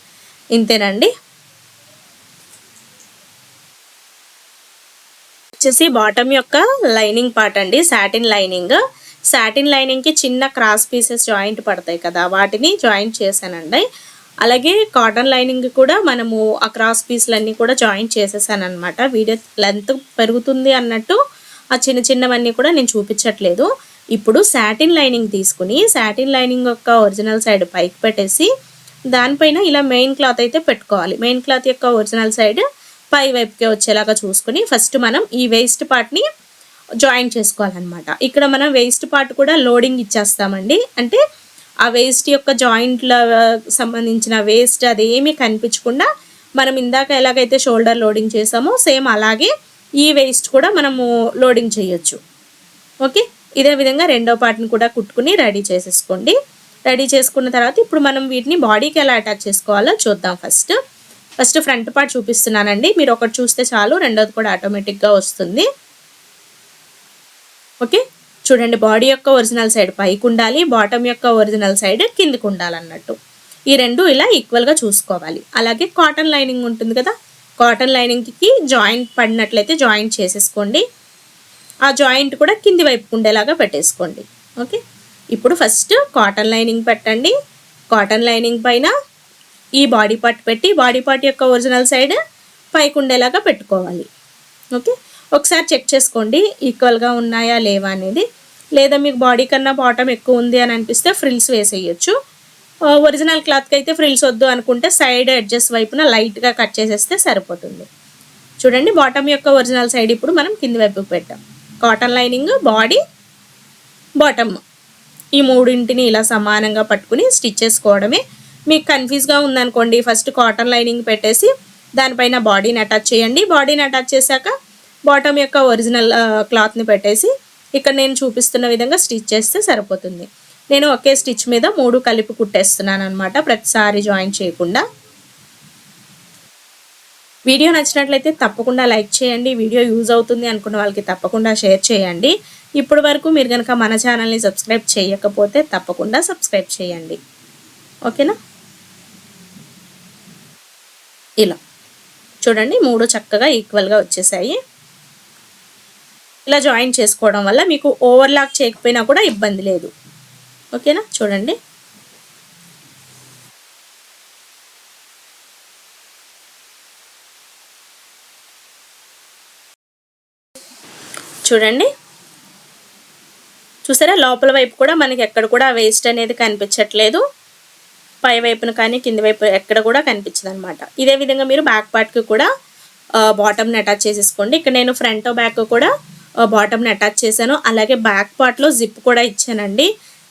ఇంతేనండి. వచ్చేసి బాటమ్ యొక్క లైనింగ్ పార్ట్ అండి, సాటిన్ లైనింగ్. సాటిన్ లైనింగ్కి చిన్న క్రాస్ పీసెస్ జాయింట్ పడతాయి కదా, వాటిని జాయింట్ చేశానండి. అలాగే కాటన్ లైనింగ్ కూడా మనము ఆ క్రాస్ పీస్లన్నీ కూడా జాయింట్ చేసేసాను అనమాట. వీడియో లెంత్ పెరుగుతుంది అన్నట్టు ఆ చిన్న చిన్నవన్నీ కూడా నేను చూపించట్లేదు. ఇప్పుడు సాటిన్ లైనింగ్ తీసుకుని సాటిన్ లైనింగ్ యొక్క ఒరిజినల్ సైడ్ పైకి పెట్టేసి దానిపైన ఇలా మెయిన్ క్లాత్ అయితే పెట్టుకోవాలి. మెయిన్ క్లాత్ యొక్క ఒరిజినల్ సైడ్ పై వైపుకే వచ్చేలాగా చూసుకుని ఫస్ట్ మనం ఈ వేస్ట్ పార్ట్ని జాయింట్ చేసుకోవాలన్నమాట. ఇక్కడ మనం వేస్ట్ పార్ట్ కూడా లోడింగ్ ఇచ్చేస్తామండి. అంటే ఆ వేస్ట్ యొక్క జాయింట్ల సంబంధించిన వేస్ట్ అదేమీ కనిపించకుండా మనం ఇందాక ఎలాగైతే షోల్డర్ లోడింగ్ చేసామో సేమ్ అలాగే ఈ వేస్ట్ కూడా మనము లోడింగ్ చేయొచ్చు. ఓకే, ఇదే విధంగా రెండో పార్ట్ని కూడా కుట్టుకుని రెడీ చేసేసుకోండి. రెడీ చేసుకున్న తర్వాత ఇప్పుడు మనం వీటిని బాడీకి ఎలా అటాచ్ చేసుకోవాలో చూద్దాం. ఫస్ట్ ఫ్రంట్ పార్ట్ చూపిస్తున్నానండి, మీరు ఒకటి చూస్తే చాలు, రెండోది కూడా ఆటోమేటిక్గా వస్తుంది. ఓకే, చూడండి, బాడీ యొక్క ఒరిజినల్ సైడ్ పైకి ఉండాలి, బాటమ్ యొక్క ఒరిజినల్ సైడ్ కిందికి ఉండాలన్నట్టు. ఈ రెండు ఇలా ఈక్వల్గా చూసుకోవాలి. అలాగే కాటన్ లైనింగ్ ఉంటుంది కదా, కాటన్ లైనింగ్కి జాయింట్ పడినట్లయితే జాయింట్ చేసేసుకోండి. ఆ జాయింట్ కూడా కింది వైపు ఉండేలాగా పెట్టేసుకోండి. ఓకే, ఇప్పుడు ఫస్ట్ కాటన్ లైనింగ్ పెట్టండి. కాటన్ లైనింగ్ పైన ఈ బాడీ పార్ట్ పెట్టి బాడీ పార్ట్ యొక్క ఒరిజినల్ సైడ్ పైకి ఉండేలాగా పెట్టుకోవాలి. ఓకే, ఒకసారి చెక్ చేసుకోండి ఈక్వల్గా ఉన్నాయా లేవా అనేది. లేదా మీకు బాడీ కన్నా బాటమ్ ఎక్కువ ఉంది అని అనిపిస్తే ఫ్రిల్స్ వేసేయచ్చు. ఒరిజినల్ క్లాత్కి అయితే ఫ్రిల్స్ వద్దు అనుకుంటే సైడ్ ఎడ్జెస్ వైపున లైట్గా కట్ చేసేస్తే సరిపోతుంది. చూడండి, బాటమ్ యొక్క ఒరిజినల్ సైడ్ ఇప్పుడు మనం కింది వైపుకి పెట్టాం. కాటన్ లైనింగ్, బాడీ, బాటమ్ ఈ మూడింటిని ఇలా సమానంగా పట్టుకుని స్టిచ్ చేసుకోవడమే. మీకు కన్ఫ్యూజ్గా ఉందనుకోండి, ఫస్ట్ కాటన్ లైనింగ్ పెట్టేసి దానిపైన బాడీని అటాచ్ చేయండి. బాడీని అటాచ్ చేశాక బాటమ్ యొక్క ఒరిజినల్ క్లాత్ని పెట్టేసి ఇక్కడ నేను చూపిస్తున్న విధంగా స్టిచ్ చేస్తే సరిపోతుంది. నేను ఒకే స్టిచ్ మీద 3 కలిపి కుట్టేస్తున్నాను అనమాట, ప్రతిసారి జాయిన్ చేయకుండా. వీడియో నచ్చినట్లయితే తప్పకుండా లైక్ చేయండి. వీడియో యూజ్ అవుతుంది అనుకున్న వాళ్ళకి తప్పకుండా షేర్ చేయండి. ఇప్పటి వరకు మీరు కనుక మన ఛానల్ని సబ్స్క్రైబ్ చేయకపోతే తప్పకుండా సబ్స్క్రైబ్ చేయండి. ఓకేనా? ఇలా చూడండి 3 చక్కగా ఈక్వల్గా వచ్చేసాయి. ఇలా జాయిన్ చేసుకోవడం వల్ల మీకు ఓవర్లాక్ చేయకపోయినా కూడా ఇబ్బంది లేదు. ఓకేనా? చూడండి చూడండి చూసారా, లోపల వైపు కూడా మనకి ఎక్కడ కూడా వేస్ట్ అనేది కనిపించట్లేదు. పై వైపున కానీ కింది వైపు ఎక్కడ కూడా కనిపించదు అనమాట. ఇదే విధంగా మీరు బ్యాక్ పార్ట్కి కూడా బాటమ్ని అటాచ్ చేసేసుకోండి. ఇక్కడ నేను ఫ్రంట్ బ్యాక్ కూడా బాటమ్ని అటాచ్ చేశాను. అలాగే బ్యాక్ పార్ట్లో జిప్ కూడా ఇచ్చానండి.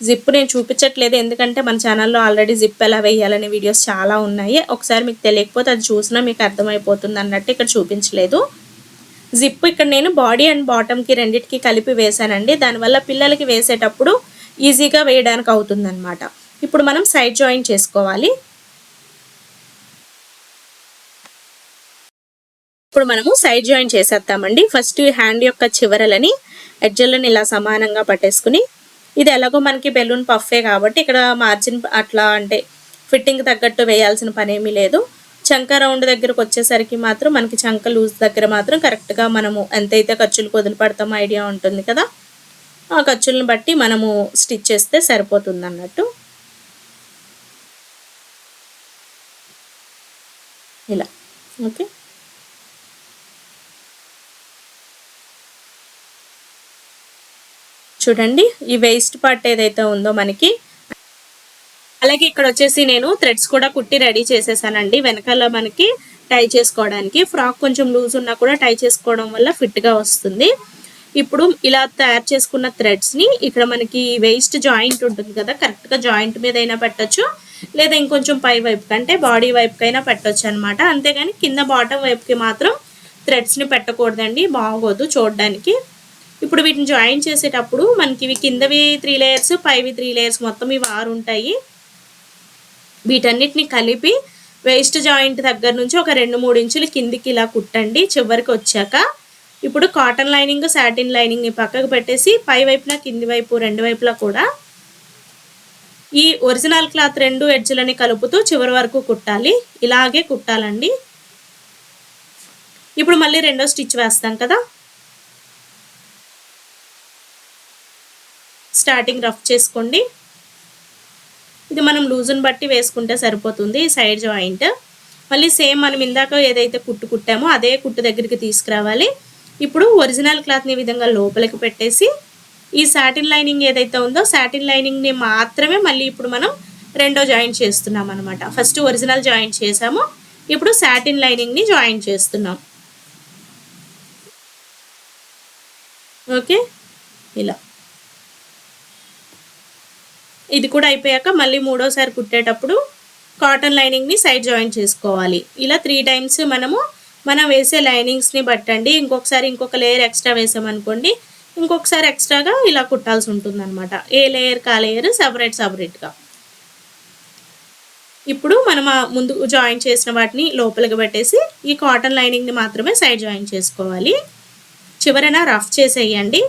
జిప్ నేను చూపించట్లేదు ఎందుకంటే మన ఛానల్లో ఆల్రెడీ జిప్ ఎలా వేయాలనే వీడియోస్ చాలా ఉన్నాయి. ఒకసారి మీకు తెలియకపోతే అది చూసినా మీకు అర్థమైపోతుంది అన్నట్టు ఇక్కడ చూపించలేదు. జిప్ ఇక్కడ నేను బాడీ అండ్ బాటమ్కి రెండింటికి కలిపి వేసానండి. దానివల్ల పిల్లలకి వేసేటప్పుడు ఈజీగా వేయడానికి అవుతుందన్నమాట. ఇప్పుడు మనం సైడ్ జాయిన్ చేసుకోవాలి. ఇప్పుడు మనము సైడ్ జాయిన్ చేసేద్దామండి. ఫస్ట్ హ్యాండ్ యొక్క చివరలని ఎడ్జలను ఇలా సమానంగా పట్టేసుకుని, ఇది ఎలాగో మనకి బెలూన్ పఫే కాబట్టి ఇక్కడ మార్జిన్ అట్లా అంటే ఫిట్టింగ్ తగ్గట్టు వేయాల్సిన పని ఏమీ లేదు. చంక రౌండ్ దగ్గరకు వచ్చేసరికి మాత్రం మనకి చంక లూజ్ దగ్గర మాత్రం కరెక్ట్గా మనము ఎంతైతే ఖర్చులు వదిలిపడతామో ఐడియా ఉంటుంది కదా, ఆ ఖర్చులను బట్టి మనము స్టిచ్ చేస్తే సరిపోతుంది అన్నట్టు. ఇలా ఓకే. చూడండి ఈ వేస్ట్ పార్ట్ ఏదైతే ఉందో మనకి, అలాగే ఇక్కడ వచ్చేసి నేను థ్రెడ్స్ కూడా కుట్టి రెడీ చేసేసానండి. వెనకాల మనకి టై చేసుకోవడానికి ఫ్రాక్ కొంచెం లూజ్ ఉన్నా కూడా టై చేసుకోవడం వల్ల ఫిట్గా వస్తుంది. ఇప్పుడు ఇలా తయారు చేసుకున్న థ్రెడ్స్ని ఇక్కడ మనకి వేస్ట్ జాయింట్ ఉంటుంది కదా, కరెక్ట్గా జాయింట్ మీద అయినా పెట్టచ్చు, లేదా ఇంకొంచెం పై వైపు కంటే బాడీ వైపుకైనా పెట్టచ్చు అనమాట. అంతేగాని కింద బాటమ్ వైపుకి మాత్రం థ్రెడ్స్ని పెట్టకూడదండి, బాగోదు చూడడానికి. ఇప్పుడు వీటిని జాయిన్ చేసేటప్పుడు మనకి ఇవి కిందవి 3 లేయర్స్, పైవి 3 లేయర్స్, మొత్తం ఇవి 6 ఉంటాయి. వీటన్నిటిని కలిపి వేస్ట్ జాయింట్ దగ్గర నుంచి ఒక 2-3 ఇంచులు కిందికి ఇలా కుట్టండి చివరికి వచ్చాక. ఇప్పుడు కాటన్ లైనింగ్, సాటిన్ లైనింగ్ని పక్కకు పెట్టేసి పై వైపున కింది వైపు 2 వైపులా కూడా ఈ ఒరిజినల్ క్లాత్ 2 ఎడ్జ్లని కలుపుతూ చివరి వరకు కుట్టాలి. ఇలాగే కుట్టాలండి. ఇప్పుడు మళ్ళీ రెండో స్టిచ్ వేస్తాం కదా, స్టార్టింగ్ రఫ్ చేసుకోండి. ఇది మనం లూజుని బట్టి వేసుకుంటే సరిపోతుంది. సైడ్ జాయింట్ మళ్ళీ సేమ్ మనం ఇందాక ఏదైతే కుట్టు కుట్టామో అదే కుట్టు దగ్గరికి తీసుకురావాలి. ఇప్పుడు ఒరిజినల్ క్లాత్ని ఈ విధంగా లోపలికి పెట్టేసి ఈ సాటిన్ లైనింగ్ ఏదైతే ఉందో సాటిన్ లైనింగ్ని మాత్రమే మళ్ళీ ఇప్పుడు మనం రెండో జాయింట్ చేస్తున్నాం అనమాట. ఫస్ట్ ఒరిజినల్ జాయింట్ చేసాము, ఇప్పుడు సాటిన్ లైనింగ్ని జాయింట్ చేస్తున్నాం. ఓకే, ఇలా ఇది కూడా అయిపోయాక మళ్ళీ మూడోసారి కుట్టేటప్పుడు కాటన్ లైనింగ్ని సైడ్ జాయిన్ చేసుకోవాలి. ఇలా 3 టైమ్స్ మనం వేసే లైనింగ్స్ని బట్టండి. ఇంకొకసారి ఇంకొక లేయర్ ఎక్స్ట్రా వేసామనుకోండి, ఇంకొకసారి ఎక్స్ట్రాగా ఇలా కుట్టాల్సి ఉంటుంది అనమాట. ఏ లేయర్ కా లేయర్ సపరేట్గా. ఇప్పుడు మనం ముందు జాయిన్ చేసిన వాటిని లోపలికి పెట్టేసి ఈ కాటన్ లైనింగ్ని మాత్రమే సైడ్ జాయిన్ చేసుకోవాలి. చివరన రఫ్ చేసేయండి.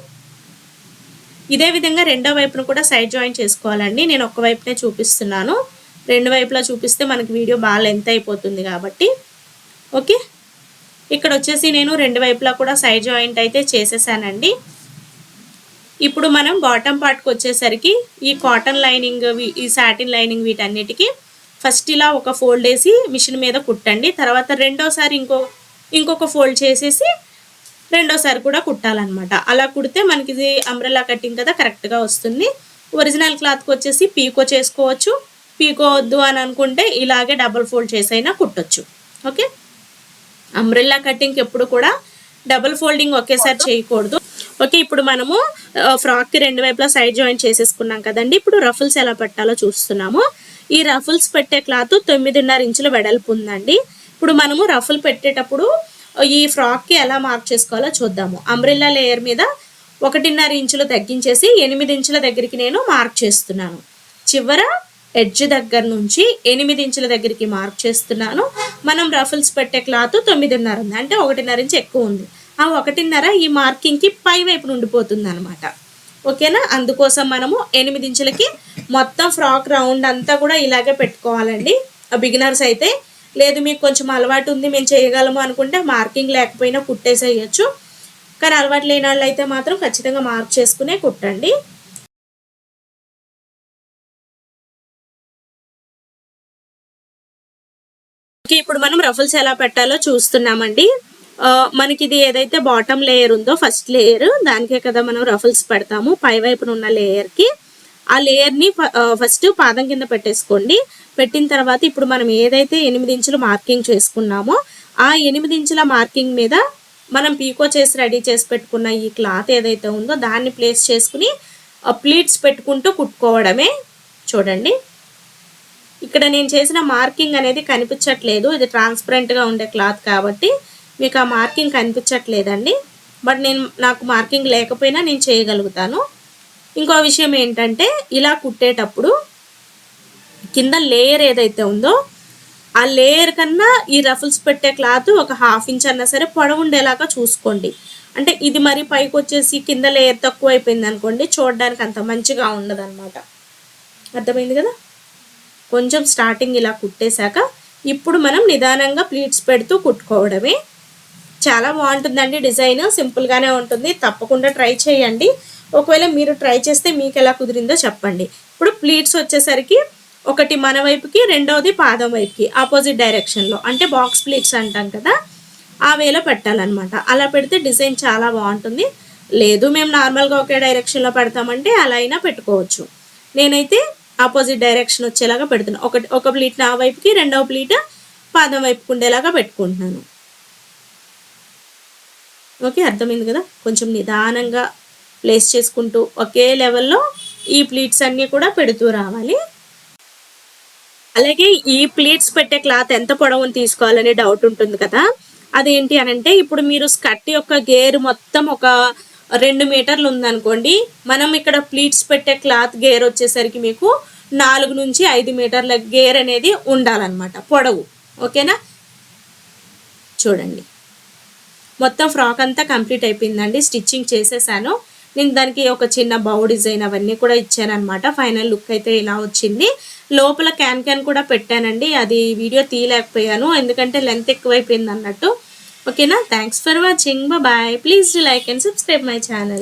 ఇదే విధంగా రెండో వైపును కూడా సైడ్ జాయిన్ చేసుకోవాలండి. నేను ఒక వైపునే చూపిస్తున్నాను, 2 వైపులా చూపిస్తే మనకి వీడియో బాగా లెంత్ అయిపోతుంది కాబట్టి. ఓకే, ఇక్కడ వచ్చేసి నేను 2 వైపులా కూడా సైడ్ జాయింట్ అయితే చేసేసానండి. ఇప్పుడు మనం బాటమ్ పార్ట్కి వచ్చేసరికి ఈ కాటన్ లైనింగ్, ఈ సాటిన్ లైనింగ్ వీటన్నిటికీ ఫస్ట్ ఇలా ఒక ఫోల్డ్ వేసి మిషన్ మీద కుట్టండి. తర్వాత రెండోసారి ఇంకొక ఫోల్డ్ చేసేసి రెండోసారి కూడా కుట్టాలన్నమాట. అలా కుడితే మనకి ఇది అంబ్రెల్లా కటింగ్ కదా, కరెక్ట్గా వస్తుంది. ఒరిజినల్ క్లాత్కి వచ్చేసి పీకో చేసుకోవచ్చు, పీకో వద్దు అని అనుకుంటే ఇలాగే డబుల్ ఫోల్డ్ చేసైనా కుట్టొచ్చు. ఓకే, అంబ్రెల్లా కటింగ్కి ఎప్పుడు కూడా డబుల్ ఫోల్డింగ్ ఒకేసారి చేయకూడదు. ఓకే, ఇప్పుడు మనము ఫ్రాక్కి 2 వైపులా సైడ్ జాయిన్ చేసేసుకున్నాం కదండి. ఇప్పుడు రఫుల్స్ ఎలా పెట్టాలో చూస్తున్నాము. ఈ రఫుల్స్ పెట్టే క్లాత్ 9.5 ఇంచుల వెడల్పు ఉందండి. ఇప్పుడు మనము రఫుల్ పెట్టేటప్పుడు ఈ ఫ్రాక్కి ఎలా మార్క్ చేసుకోవాలో చూద్దాము. అంబ్రెల్లా లేయర్ మీద 1.5 ఇంచులు తగ్గించేసి 8 ఇంచుల దగ్గరికి నేను మార్క్ చేస్తున్నాను. చివర ఎడ్జ్ దగ్గర నుంచి 8 ఇంచుల దగ్గరికి మార్క్ చేస్తున్నాను. మనం రఫుల్స్ పెట్టే క్లాత్ 9.5 ఉంది, అంటే 1.5 ఇంచు ఎక్కువ ఉంది. ఆ 1.5 ఈ మార్కింగ్కి పై వైపు ఉండిపోతుంది అనమాట. ఓకేనా. అందుకోసం మనము 8 ఇంచులకి మొత్తం ఫ్రాక్ రౌండ్ అంతా కూడా ఇలాగే పెట్టుకోవాలండి. బిగినర్స్ అయితే, లేదు మీకు కొంచెం అలవాటు ఉంది మేము చేయగలము అనుకుంటే మార్కింగ్ లేకపోయినా కుట్టేసేయచ్చు. కానీ అలవాటు లేని వాళ్ళు అయితే మాత్రం ఖచ్చితంగా మార్క్ చేసుకునే కుట్టండి. ఇప్పుడు మనం రఫుల్స్ ఎలా పెట్టాలో చూస్తున్నామండి. మనకి ఇది ఏదైతే బాటమ్ లేయర్ ఉందో ఫస్ట్ లేయర్, దానికే కదా మనం రఫుల్స్ పెడతాము. పై వైపున ఉన్న లేయర్కి ఆ లేయర్ని ఫస్ట్ పాదం కింద పెట్టేసుకోండి. పెట్టిన తర్వాత ఇప్పుడు మనం ఏదైతే 8 ఇంచులు మార్కింగ్ చేసుకున్నామో ఆ 8 ఇంచుల మార్కింగ్ మీద మనం పీకో చేసి రెడీ చేసి పెట్టుకున్న ఈ క్లాత్ ఏదైతే ఉందో దాన్ని ప్లేస్ చేసుకుని ప్లీట్స్ పెట్టుకుంటూ కుట్టుకోవడమే. చూడండి, ఇక్కడ నేను చేసిన మార్కింగ్ అనేది కనిపించట్లేదు, ఇది ట్రాన్స్పరెంట్గా ఉండే క్లాత్ కాబట్టి మీకు ఆ మార్కింగ్ కనిపించట్లేదండి. బట్ నాకు మార్కింగ్ లేకపోయినా నేను చేయగలుగుతాను. ఇంకో విషయం ఏంటంటే, ఇలా కుట్టేటప్పుడు కింద లేయర్ ఏదైతే ఉందో ఆ లేయర్ కన్నా ఈ రఫుల్స్ పెట్టే క్లాత్ ఒక 1/2 ఇంచ్ అన్నా సరే పొడవు ఉండేలాగా చూసుకోండి. అంటే ఇది మరి పైకి వచ్చేసి కింద లేయర్ తక్కువ అయిపోయింది అనుకోండి, చూడడానికి అంత మంచిగా ఉండదు అనమాట. అర్థమైంది కదా. కొంచెం స్టార్టింగ్ ఇలా కుట్టేశాక ఇప్పుడు మనం నిదానంగా ప్లీట్స్ పెడుతూ కుట్టుకోవడమే. చాలా బాగుంటుందండి డిజైన్, సింపుల్గానే ఉంటుంది. తప్పకుండా ట్రై చేయండి. ఒకవేళ మీరు ట్రై చేస్తే మీకు ఎలా కుదిరిందో చెప్పండి. ఇప్పుడు ప్లీట్స్ వచ్చేసరికి ఒకటి మన వైపుకి, రెండవది పాదం వైపుకి ఆపోజిట్ డైరెక్షన్లో, అంటే బాక్స్ ప్లీట్స్ అంటాం కదా, ఆ వేలో పెట్టాలన్నమాట. అలా పెడితే డిజైన్ చాలా బాగుంటుంది. లేదు మేము నార్మల్గా ఒకే డైరెక్షన్లో పెడతామంటే అలా అయినా పెట్టుకోవచ్చు. నేనైతే ఆపోజిట్ డైరెక్షన్ వచ్చేలాగా పెడుతున్నాను. ఒక ప్లీట్ నా వైపుకి, రెండవ ప్లీట్ పాదం వైపుకి ఉండేలాగా పెట్టుకుంటున్నాను. ఓకే, అర్థమైంది కదా. కొంచెం నిదానంగా ప్లేస్ చేసుకుంటూ ఒకే లెవెల్లో ఈ ప్లీట్స్ అన్నీ కూడా పెడుతూ రావాలి. అలాగే ఈ ప్లీట్స్ పెట్టే క్లాత్ ఎంత పొడవును తీసుకోవాలనే డౌట్ ఉంటుంది కదా. అదేంటి అనంటే, ఇప్పుడు మీరు స్కర్ట్ యొక్క గేర్ మొత్తం ఒక 2 మీటర్లు ఉందనుకోండి, మనం ఇక్కడ ప్లీట్స్ పెట్టే క్లాత్ గేర్ వచ్చేసరికి మీకు 4 నుంచి 5 మీటర్ల గేర్ అనేది ఉండాలన్నమాట పొడవు. ఓకేనా. చూడండి, మొత్తం ఫ్రాక్ అంతా కంప్లీట్ అయిపోయిందండి. స్టిచ్చింగ్ చేసేసాను నేను. దానికి ఒక చిన్న బౌ డిజైన్ అవన్నీ కూడా ఇచ్చాను అనమాట. ఫైనల్ లుక్ అయితే ఇలా వచ్చింది. లోపల క్యాన్ కూడా పెట్టానండి, అది వీడియో తీయలేకపోయాను ఎందుకంటే లెంత్ ఎక్కువైపోయింది అన్నట్టు. ఓకేనా. Thanks for watching. Bye. Please like and subscribe my channel.